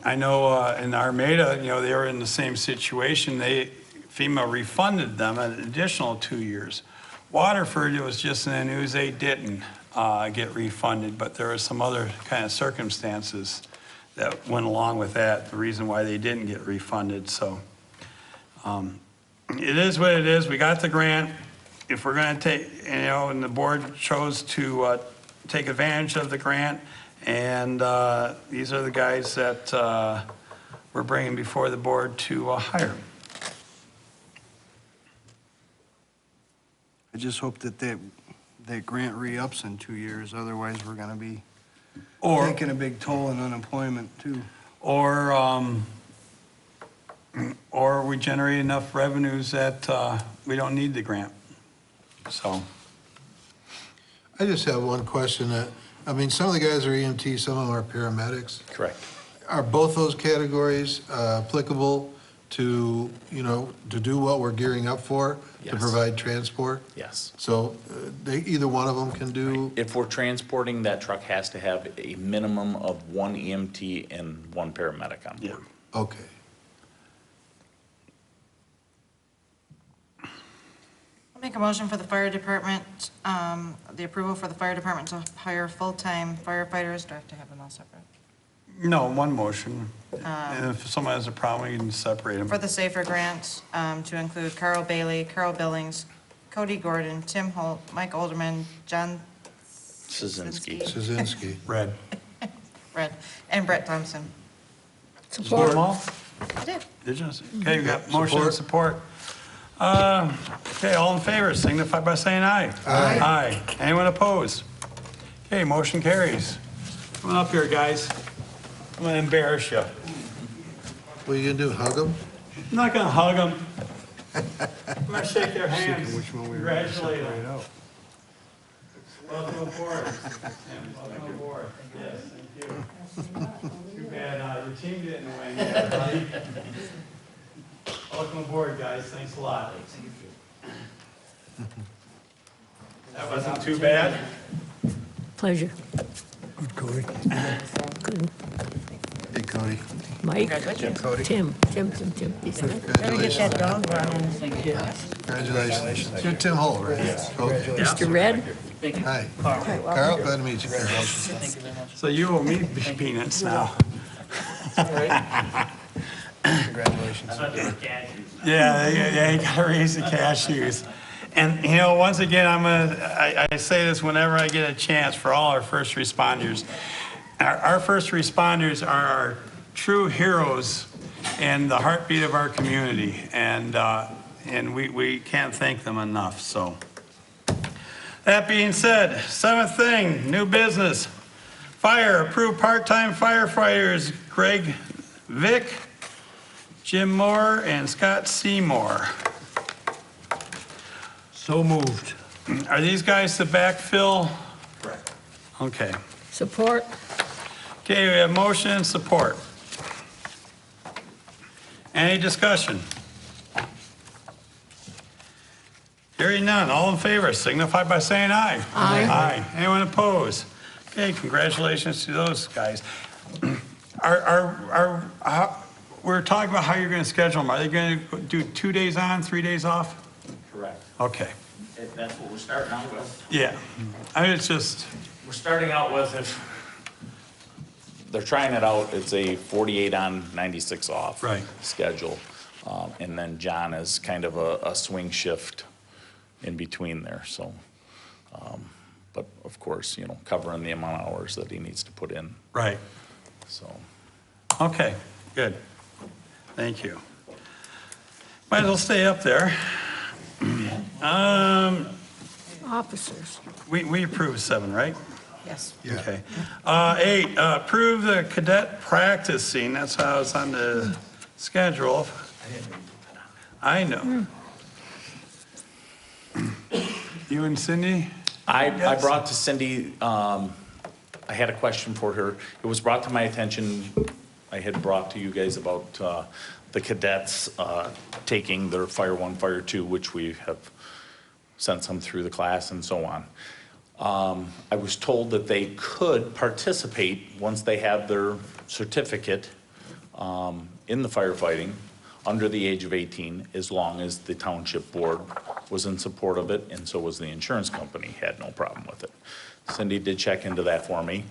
I know in Armada, they were in the same situation. FEMA refunded them an additional 2 years. Waterford, it was just in the news, they didn't get refunded, but there were some other kind of circumstances that went along with that, the reason why they didn't get refunded. So it is what it is. We got the grant. If we're going to take, and the board chose to take advantage of the grant, and these are the guys that we're bringing before the board to hire. I just hope that grant re-ups in 2 years, otherwise we're gonna be taking a big toll in unemployment too. Or we generate enough revenues that we don't need the grant. So, I just have one question. Some of the guys are EMT, some of them are paramedics. Correct. Are both those categories applicable to, to do what we're gearing up for? To Yes. provide transport? Yes. So either one of them can do? If we're transporting, that truck has to have a minimum of 1 EMT and 1 paramedic on board. Okay. I'll make a motion for the fire department, the approval for the fire department to hire full-time firefighters. Do I have to have them all separate? no, one motion. And if someone has a problem, you can separate them. For the SAFER grant, to include Carl Bailey, Carl Billings, Cody Gordon, Tim Holt, Mike Olderman, John Szynski. Szynski. Red. Red, and Brett Thompson. Support them all? I did. Did you? Okay, you got motion and support. Okay, all in favor, signify by saying aye. Aye. Aye. Anyone opposed? Okay, motion carries. Come on up here, guys. I'm gonna embarrass you. What are you gonna do, hug them? I'm not gonna hug them. I'm gonna shake their hands. Which one we were Congratulate separate them. out. Welcome aboard. Tim, welcome aboard. Yes, thank you. Too bad your team didn't win yet, buddy. Welcome aboard, guys. Thanks a lot. That wasn't too bad. Pleasure. Good, Cody. Good. Hey, Cody. Mike? Cody. Tim. He's not- Gotta get that dog running. Congratulations. You're Tim Hull, right? Yes. Mr. Red? Hi. Carl, glad to meet you, Carl. So you owe me peanuts now. Congratulations. Yeah, you gotta raise the cashews. And, you know, once again, I say this whenever I get a chance for all our first responders. Our first responders are our true heroes and the heartbeat of our community. And we can't thank them enough, so. That being said, seventh thing, new business. Fire, approved part-time firefighters Greg Vick, Jim Moore, and Scott Seymour. So moved. Are these guys to backfill? Correct. Okay. Support? Okay, we have motion and support. Any discussion? Hearing none, all in favor signify by saying aye. Aye. Aye. Anyone opposed? Okay, congratulations to those guys. We're talking about how you're gonna schedule them. Are they gonna do 2 days on, 3 days off? Correct. Okay, That's what we're starting out with. yeah. I mean, it's just, We're starting out with, if they're trying it out, it's a 48 on, 96 off. Right. Schedule. And then John is kind of a swing shift in between there, so. But of course, you know, covering the amount of hours that he needs to put in, right. so. Okay, good. Thank you. Might as well stay up there. Officers. We approved 7, right? Yes. Okay. 8, approve the cadet practicing. That's how it's on the schedule. I know. You and Cindy? I Yes. brought to Cindy, I had a question for her. It was brought to my attention, I had brought to you guys about the cadets taking their Fire 1, Fire 2, which we have sent some through the class and so on. I was told that they could participate once they have their certificate in the firefighting under the age of 18, as long as the township board was in support of it, and so was the insurance company, had no problem with it. Cindy did check into that for me.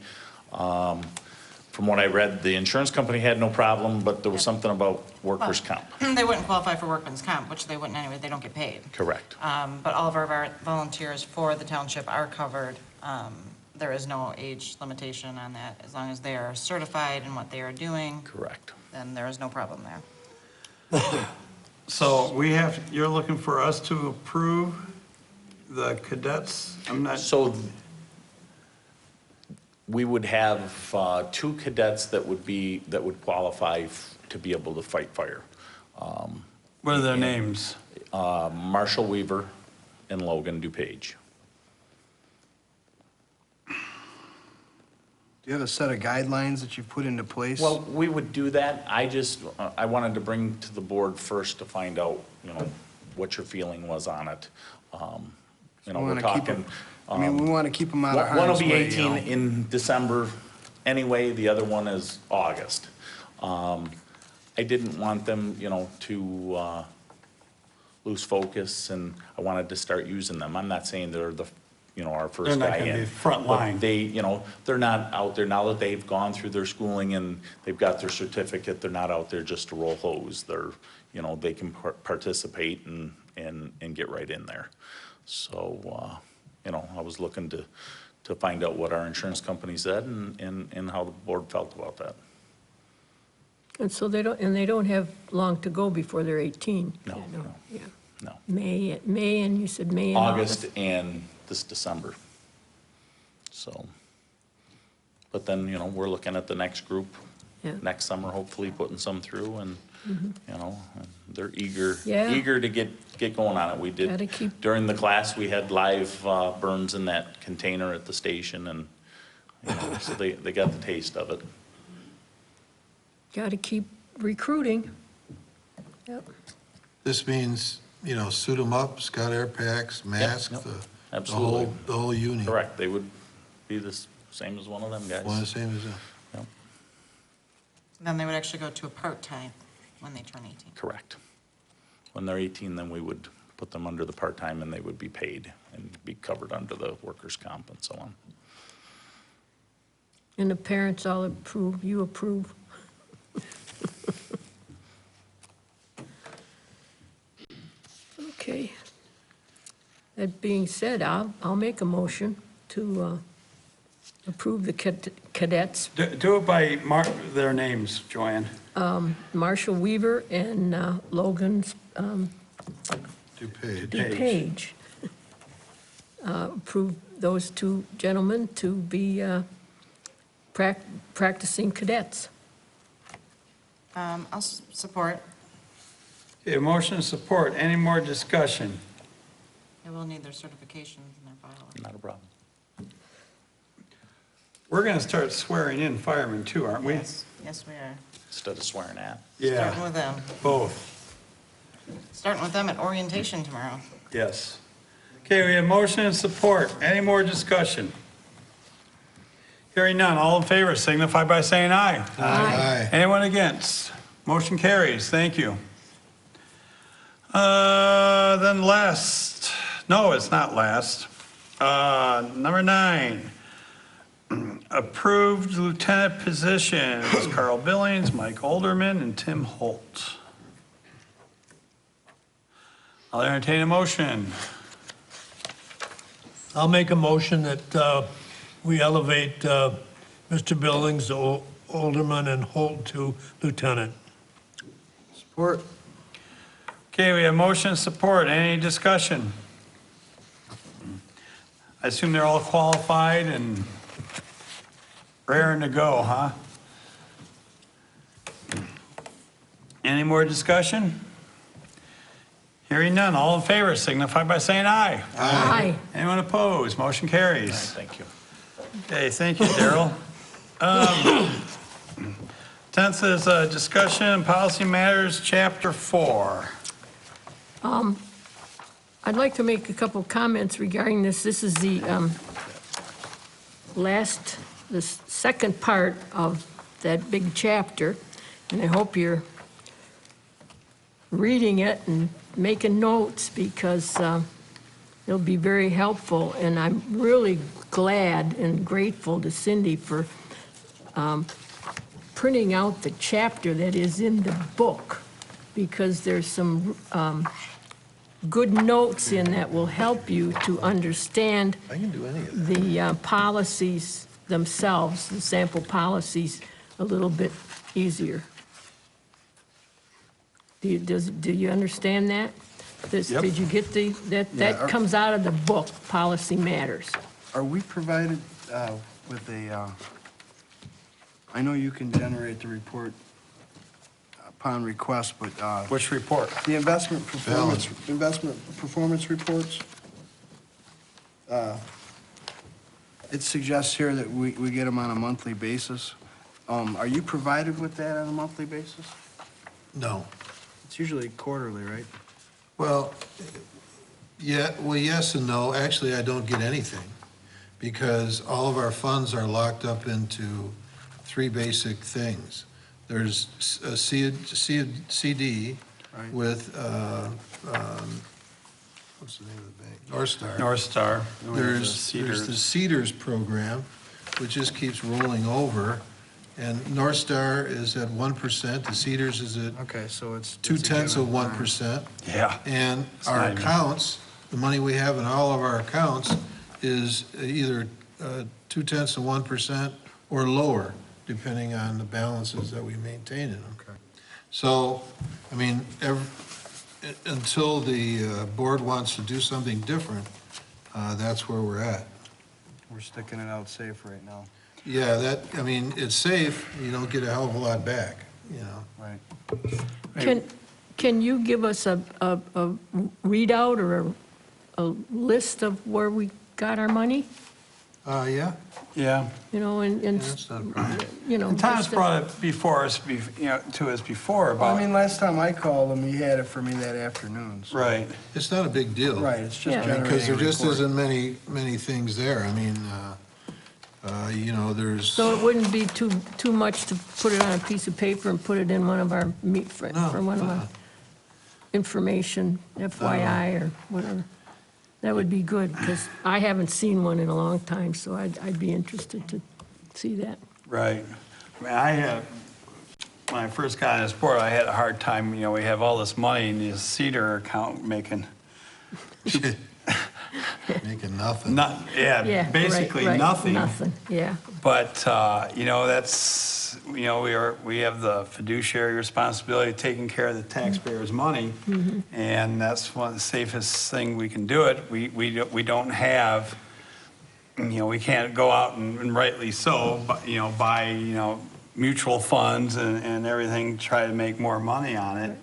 From what I read, the insurance company had no problem, but there was something about workers' comp. They wouldn't qualify for workman's comp, which they wouldn't anyway, they don't get paid. Correct. But all of our volunteers for the township are covered. There is no age limitation on that. As long as they are certified in what they are doing, Correct. then there is no problem there. So you're looking for us to approve the cadets? I'm not, So we would have 2 cadets that would qualify to be able to fight fire. what are their names? Marshall Weaver and Logan DuPage. Do you have a set of guidelines that you've put into place? Well, we would do that. I wanted to bring to the board first to find out, you know, what your feeling was on it. You know, We we're wanna keep talking. 'em- we want to keep them out of One will harm's be way, 18 you know? in December anyway, the other one is August. I didn't want them, you know, to lose focus, and I wanted to start using them. I'm not saying they're our first They're not guy gonna in. be front but line. they, you know, they're not out there, now that they've gone through their schooling and they've got their certificate, they're not out there just to roll hose. They're, you know, they can participate and get right in there. So, you know, I was looking to find out what our insurance company said and how the board felt about that. And so they don't have long to go before they're 18? No, Yeah, no. Yeah. No. May, and you said May and August? August and this December. So, but then, you know, we're looking at the next group Yeah. next summer, hopefully putting some through, and, you know, and they're eager, Yeah. eager to get going on it. We Gotta did, keep- during the class, we had live burns in that container at the station, and, you know, so they got the taste of it. Got to keep recruiting. Yep. This means, you know, suit them up, Scott air packs, mask, yep. the Absolutely. whole unit. Correct, they would be the same as one of them guys. One the same as that. Yep, Then they would actually go to a part-time when they turn 18. correct. When they're 18, then we would put them under the part-time, and they would be paid and be covered under the workers' comp and so on. And the parents all approve, you approve. Okay. That being said, I'll make a motion to approve the cadets, Do it by their names, Joanne. Marshall Weaver and Logan's DuPage. DePage. Approve those two gentlemen to be practicing cadets. I'll support. Okay, motion and support. Any more discussion? They will need their certifications in their file. Not a problem. We're going to start swearing in firemen too, aren't we? Yes, yes, we are. Instead of swearing at. Starting with them. Both. Starting with them at orientation tomorrow. Yes. Okay, we have motion and support. Any more discussion? Hearing none, all in favor signify by saying aye. Aye. Anyone against? Motion carries, thank you. Then last, no, it's not last. Number 9, approved lieutenant positions, Carl Billings, Mike Olderman, and Tim Holt. I'll entertain a motion. I'll make a motion that we elevate Mr. Billings, Alderman, and Holt to lieutenant. Support. Okay, we have motion and support. Any discussion? I assume they're all qualified and raring to go, huh? Any more discussion? Hearing none, all in favor signify by saying aye. Aye. Anyone opposed? Motion carries. Thank you. Okay, thank you, Daryl. 10th is discussion and policy matters, chapter 4. I'd like to make a couple comments regarding this. This is the the second part of that big chapter, and I hope you're reading it and making notes, because it'll be very helpful. And I'm really glad and grateful to Cindy for printing out the chapter that is in the book, because there's some good notes in that will help you to understand I can do any of that. the policies themselves, the sample policies, a little bit easier. Do you understand that? Yep. Did you get that comes out of the book, Policy Matters. Are we provided with a, I know you can generate the report upon request, but Which report? the investment performance reports, it suggests here that we get them on a monthly basis. Are you provided with that on a monthly basis? No. It's usually quarterly, right? Well, yeah, well, yes and no. Actually, I don't get anything, because all of our funds are locked up into 3 basic things. There's a CD Right. with, what's the name of the bank? North Star. North Star. There's the Cedars program, which just keeps rolling over, and North Star is at 1%, the Cedars is at Okay, so it's. 0.2%. Yeah. And not our even- accounts, the money we have in all of our accounts is either 0.2% or lower, depending on the balances that we maintain in them. Okay. So, I mean, until the board wants to do something different, that's where we're at. We're sticking it out safe right now. Yeah, that, I mean, it's safe, you don't get a hell of a lot back, you know. Right. Can you give us a readout or a list of where we got our money? Yeah, Yeah. You know, and, that's not a problem. you know. And Tom's just to- brought it before us, to us before Well, I mean, about, last time I called him, he had it for me that afternoon. So- right. It's not a big deal. Right, it's just Yeah. generating Because there a just report. isn't many things there. I mean, you know, there's, So it wouldn't be too much to put it on a piece of paper and put it in one of our for No, one of our information, FYI or whatever. That would be good, because I haven't seen one in a long time, so I'd be interested to see that. Right. I mean, when I first got on this board, I had a hard time, we have all this money in this Cedar account making, making nothing. Yeah, right, basically right, nothing. Nothing, yeah. But, that's, we have the fiduciary responsibility of taking care of the taxpayers' money. And that's one of the safest thing we can do it. We don't have, we can't go out and rightly so, but, buy, mutual funds and everything, try to make more money on it.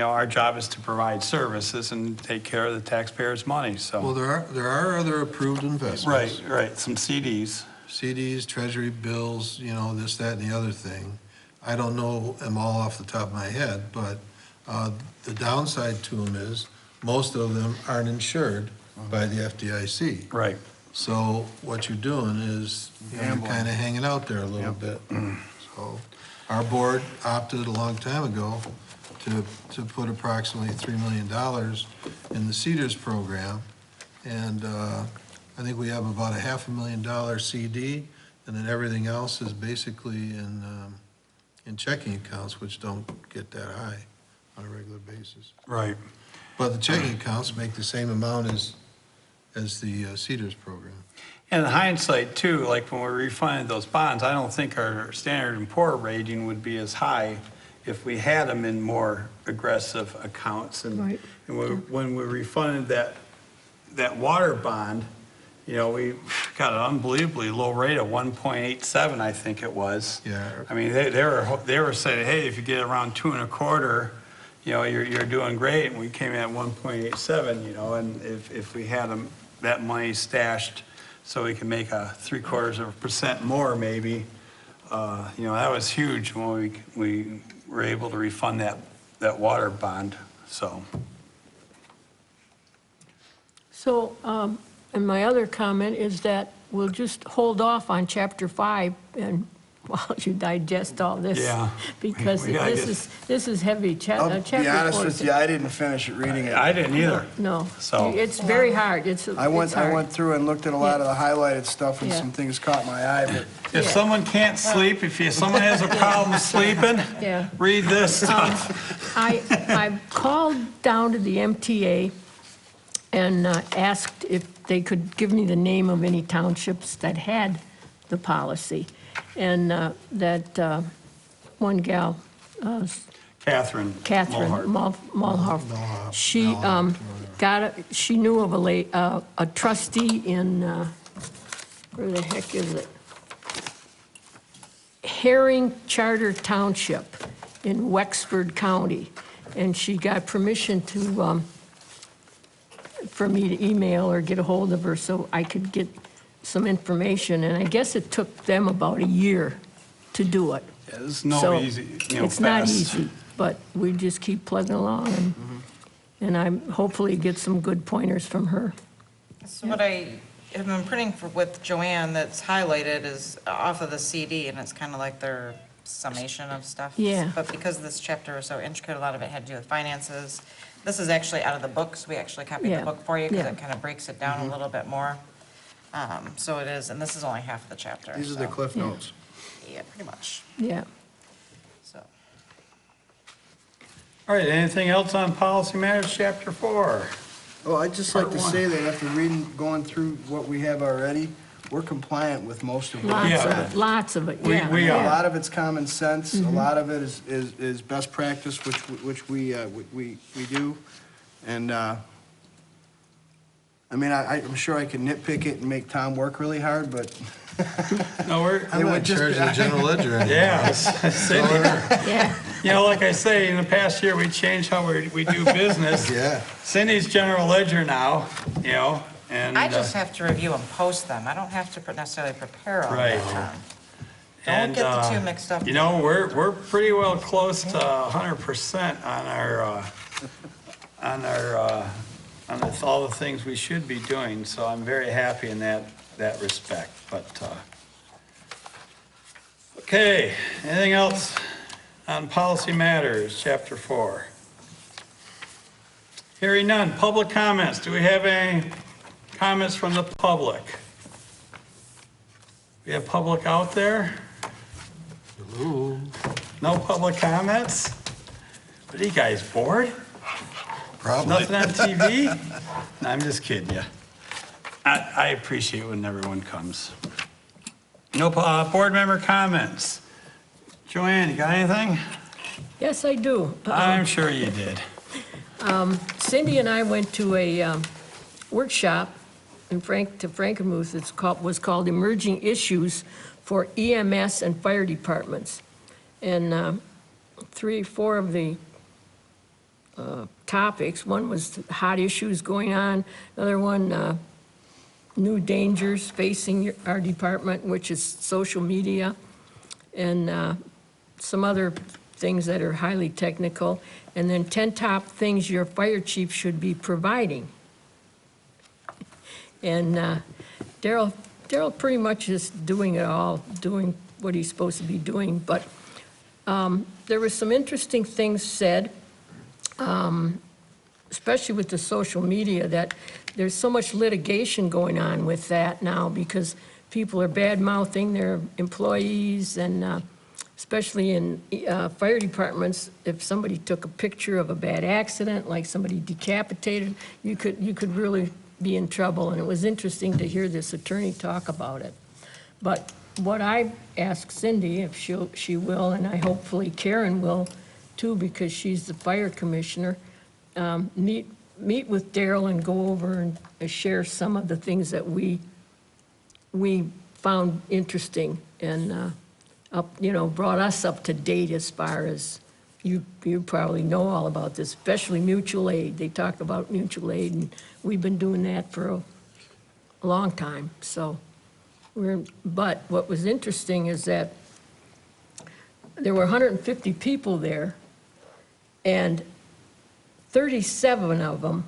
Our job is to provide services and take care of the taxpayers' money, so. Well, there are other approved investments. Right, some CDs. CDs, treasury bills, you know, this, that, and the other thing. I don't know them all off the top of my head, but the downside to them is most of them aren't insured by the FDIC. Right. So what you're doing is, you're Gambling. kind of hanging out there a little bit. So our board opted a long time ago to put approximately $3 million in the Cedars program. And I think we have about a $500,000 CD, and then everything else is basically in checking accounts, which don't get that high on a regular basis. Right. But the checking accounts make the same amount as the Cedars program. And in hindsight too, like when we refunded those bonds, I don't think our Standard & Poor rating would be as high if we had them in more aggressive accounts. And Right. when we refunded that water bond, we got an unbelievably low rate of 1.87, I think it was. Yeah. I mean, they were saying, hey, if you get around 2.25, you're doing great. And we came in at 1.87, and if we had that money stashed so we can make a 0.75% more maybe, that was huge when we were able to refund that water bond, so. So, and my other comment is that we'll just hold off on chapter 5 and while you digest all this. Yeah. Because We gotta this is heavy. I'll be Chapter honest 4 with is- you, I didn't finish it reading it. I didn't either. No, So- it's very hard. It's I went hard. through and looked at a lot of the highlighted stuff, and Yeah. some things caught my eye, but If Yeah. someone can't sleep, someone has a problem sleeping, Yeah. read this stuff. I called down to the MTA and asked if they could give me the name of any townships that had the policy. And that one gal, Catherine. Catherine Mulhart. Mulhart, she knew of a trustee in, where the heck is it? Herring Charter Township in Wexford County. And she got permission for me to email or get a hold of her so I could get some information. And I guess it took them about a year to do it. Yeah, It's So, no easy, It's not fast. easy, but we just keep plugging along and I'm hopefully get some good pointers from her. So what I have been printing with Joanne that's highlighted is off of the CD, and it's kind of like their summation of stuff. Yeah. But because this chapter was so intricate, a lot of it had to do with finances. This is actually out of the books. We actually copied Yeah. the book for you because Yeah. it kind of breaks it down a little bit more. So it is, and this is only half of the chapter. these are the so- cliff notes. Yeah, pretty much, Yeah. so. All right, anything else on policy matters, chapter 4? Well, I'd just like to Part one. say that after going through what we have already, we're compliant with most of what we Lots of Yeah. it, lots of it, We- yeah. we A are. lot of it's common sense, a lot of it is best practice, which we do. And I mean, I'm sure I could nitpick it and make Tom work really hard, but No, we're, I'm not in charge of the general ledger anymore. yeah, Cindy, Yeah, you know, like I say, in the past year, we changed how we do business. Yeah. Cindy's general ledger now, you know, and. I just have to review and post them. I don't have to necessarily prepare all Right. that time. And, Don't get the two mixed up. You know, we're pretty well close to 100% on all the things we should be doing, so I'm very happy in that respect, but, okay, anything else on policy matters, chapter 4? Hearing none, public comments, do we have any comments from the public? We have public out there? No public comments? What are you guys, bored? Probably. Nothing on TV? No, I'm just kidding you. I appreciate when everyone comes. No, board member comments. Joanne, you got anything? yes, I do. I'm sure you did. Cindy and I went to a workshop in Frankenmuth. Was called Emerging Issues for EMS and Fire Departments. And 4 of the topics, one was hot issues going on, another one, new dangers facing our department, which is social media, and some other things that are highly technical, and then 10 top things your fire chief should be providing. And Daryl pretty much is doing it all, doing what he's supposed to be doing, but there were some interesting things said, especially with the social media, that there's so much litigation going on with that now because people are bad-mouthing their employees, and especially in fire departments, if somebody took a picture of a bad accident, like somebody decapitated, you could really be in trouble, and it was interesting to hear this attorney talk about it. But what I asked Cindy, if she will, and I hopefully Karen will too, because she's the fire commissioner, meet with Daryl and go over and share some of the things that we found interesting and brought us up to date as far as you probably know all about this, especially mutual aid. They talk about mutual aid, and we've been doing that for a long time. So but what was interesting is that there were 150 people there, and 37 of them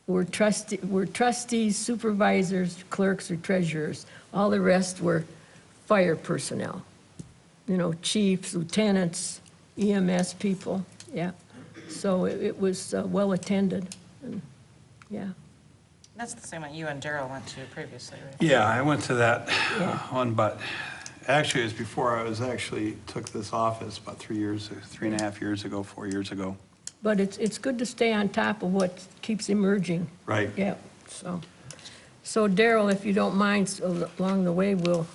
were trustees, supervisors, clerks, or treasurers. All the rest were fire personnel, chiefs, lieutenants, EMS people, yeah. So it was well attended, and, yeah. That's the same one you and Daryl went to previously, right? Yeah, I went to that Yeah. one, but actually it was before I took this office, about 3.5 years ago, 4 years ago. But it's good to stay on top of what keeps emerging. Right. Yeah, so Daryl, if you don't mind, along the way, we'll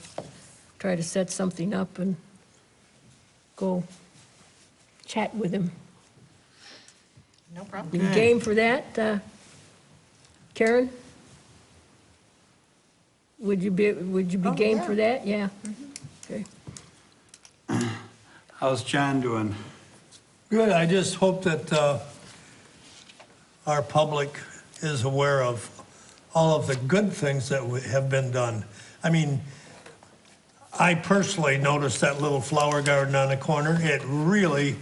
try to set something up and go chat with him. No problem. You game for that, Karen? Would you be game yeah. for that? Yeah? Okay. How's John doing? Good, I just hope that our public is aware of all of the good things that have been done. I mean, I personally noticed that little flower garden on the corner. It really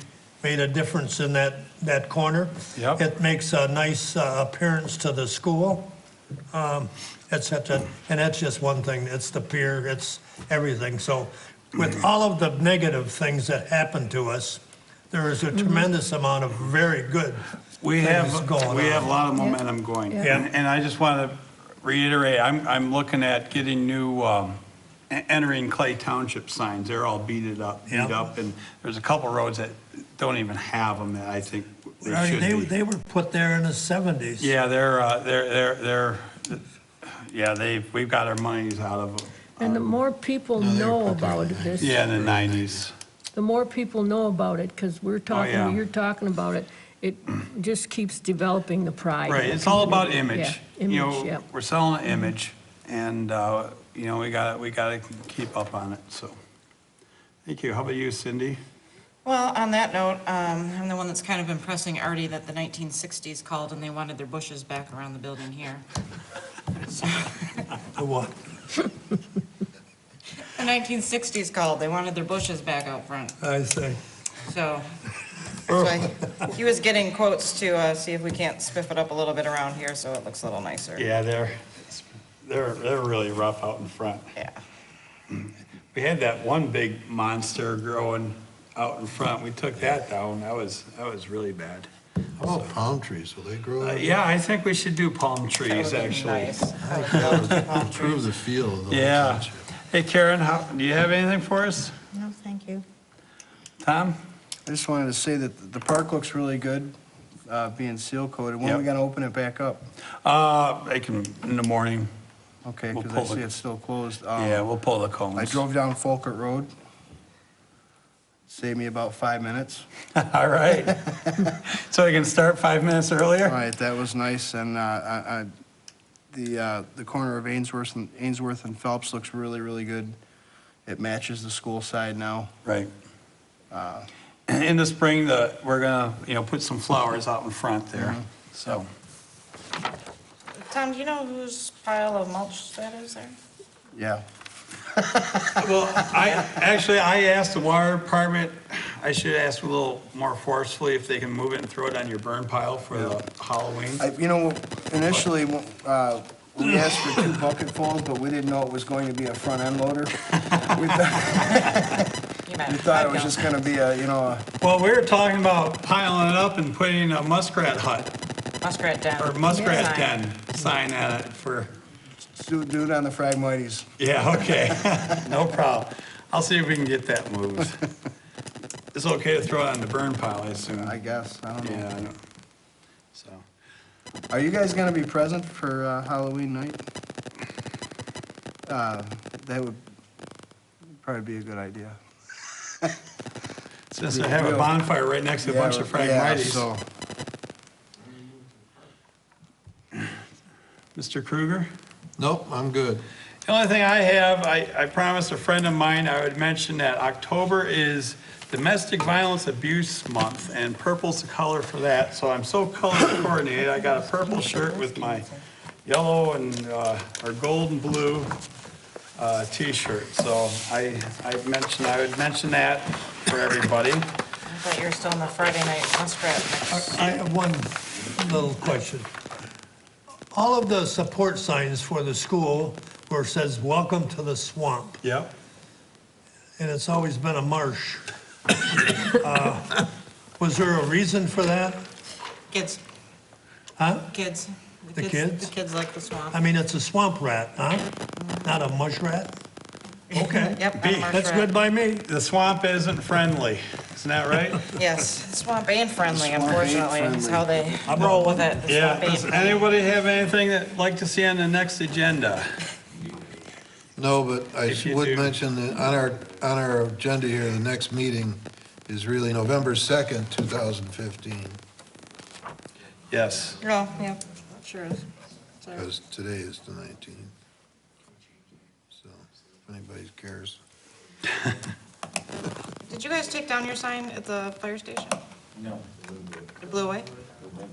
made a difference in that corner. Yep. It makes a nice appearance to the school, et cetera. And that's just one thing. It's the pier, it's everything. So with all of the negative things that happen to us, there is a tremendous amount of very good We things have going on. a lot of momentum going. Yeah. And I just want to reiterate, I'm looking at getting new, entering Clay Township signs. They're all beat up, and there's a couple roads that don't even have them that I think they should be. They were put there in the 70s. Yeah, we've got our monies out of them. And the more people know about this. Yeah, in the 90s. The more people know about it, because we're talking, yeah. you're talking about it, it just keeps developing the pride. Right, it's all about image. Yeah, You image, know, yeah. we're selling an image, and, you know, we gotta keep up on it, so. Thank you. How about you, Cindy? Well, on that note, I'm the one that's kind of impressing Artie that the 1960s called and they wanted their bushes back around the building here. The what? The 1960s called, they wanted their bushes back out front. I say. So, he was getting quotes to see if we can't spiff it up a little bit around here so it looks a little nicer. Yeah, they're really rough out in front. Yeah. We had that one big monster growing out in front. We took that down. That was really bad. How about palm trees? Will they grow? Yeah, I think we should do palm trees, That would be actually. nice. I would love to do palm Improve trees. the feel of the whole Yeah. township. Hey, Karen, do you have anything for us? No, thank you. Tom? I just wanted to say that the park looks really good, being seal coated. When are we Yep. gonna open it back up? I can, in the morning. Okay, We'll because pull I see it. it's still closed. Yeah, we'll pull the cones. I drove down Folkert Road. Saved me about 5 minutes. All right. So we can start 5 minutes earlier? All right, that was nice, and the corner of Ainsworth and Phelps looks really, really good. It matches the school side now. Right. In the spring, we're gonna, put some flowers out in front there, so. Tom, do you know whose pile of mulch that is there? Yeah. Well, I asked the water department, I should ask a little more forcefully if they can move it and throw it on your burn pile for the Halloween. Initially, we asked for 2 bucketfuls, but we didn't know it was going to be a front-end loader. We thought it was just gonna be Well, we were talking about piling it up and putting a muskrat hut, Muskrat Den. or muskrat Sign. den sign on it for, do it on the Phragmites. yeah, okay, no problem. I'll see if we can get that moved. It's okay to throw it on the burn pile, I assume. I guess, I don't know. Yeah, I know. So, Are you guys gonna be present for Halloween night? That would probably be a good idea. since I have a bonfire right next to a bunch of Yeah, Phragmites. so, Mr. Kruger? Nope, I'm good. The only thing I have, I promised a friend of mine I would mention that October is Domestic Violence Abuse Month, and purple's the color for that, so I'm so color coordinated. I got a purple shirt with my yellow and, or gold and blue T-shirt, so I would mention that for everybody. I thought you were still in the Friday night muskrat mix. I have one little question. All of the support signs for the school where it says, "Welcome to the swamp," Yep. and it's always been a marsh. Was there a reason for that? Kids, Huh? kids. The kids? The kids like the swamp. I mean, it's a swamp rat, huh? Not a mushrat? Okay. Yep, not a marsh That's rat. good by me. The swamp isn't friendly, isn't that right? Yes, swamp ain't friendly, Swamp ain't unfortunately, is friendly. how they roll with it. The Yeah, swamp ain't does friendly. anybody have anything that like to see on the next agenda? No, but I If you would do. mention that on our agenda here, the next meeting is really November 2nd, 2015, Yes. Oh, yeah, sure is. Sorry. because today is the 19th. So, if anybody cares. Did you guys take down your sign at the fire station? No. It blew away? I don't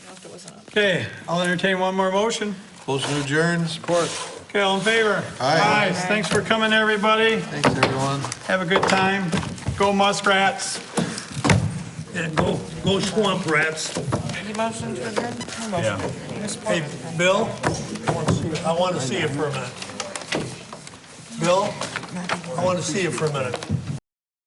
know if it was up. Okay, I'll entertain one more motion. Motion to adjourn. Support. Okay, all in favor? Aye. Thanks for coming, everybody. Thanks, everyone. Have a good time. Go Muskrats. Yeah, go swamp rats. You motion to adjourn? No motion. Yeah. You support Hey, it. Bill, I want to see you for a minute. Bill, I want to see you for a minute.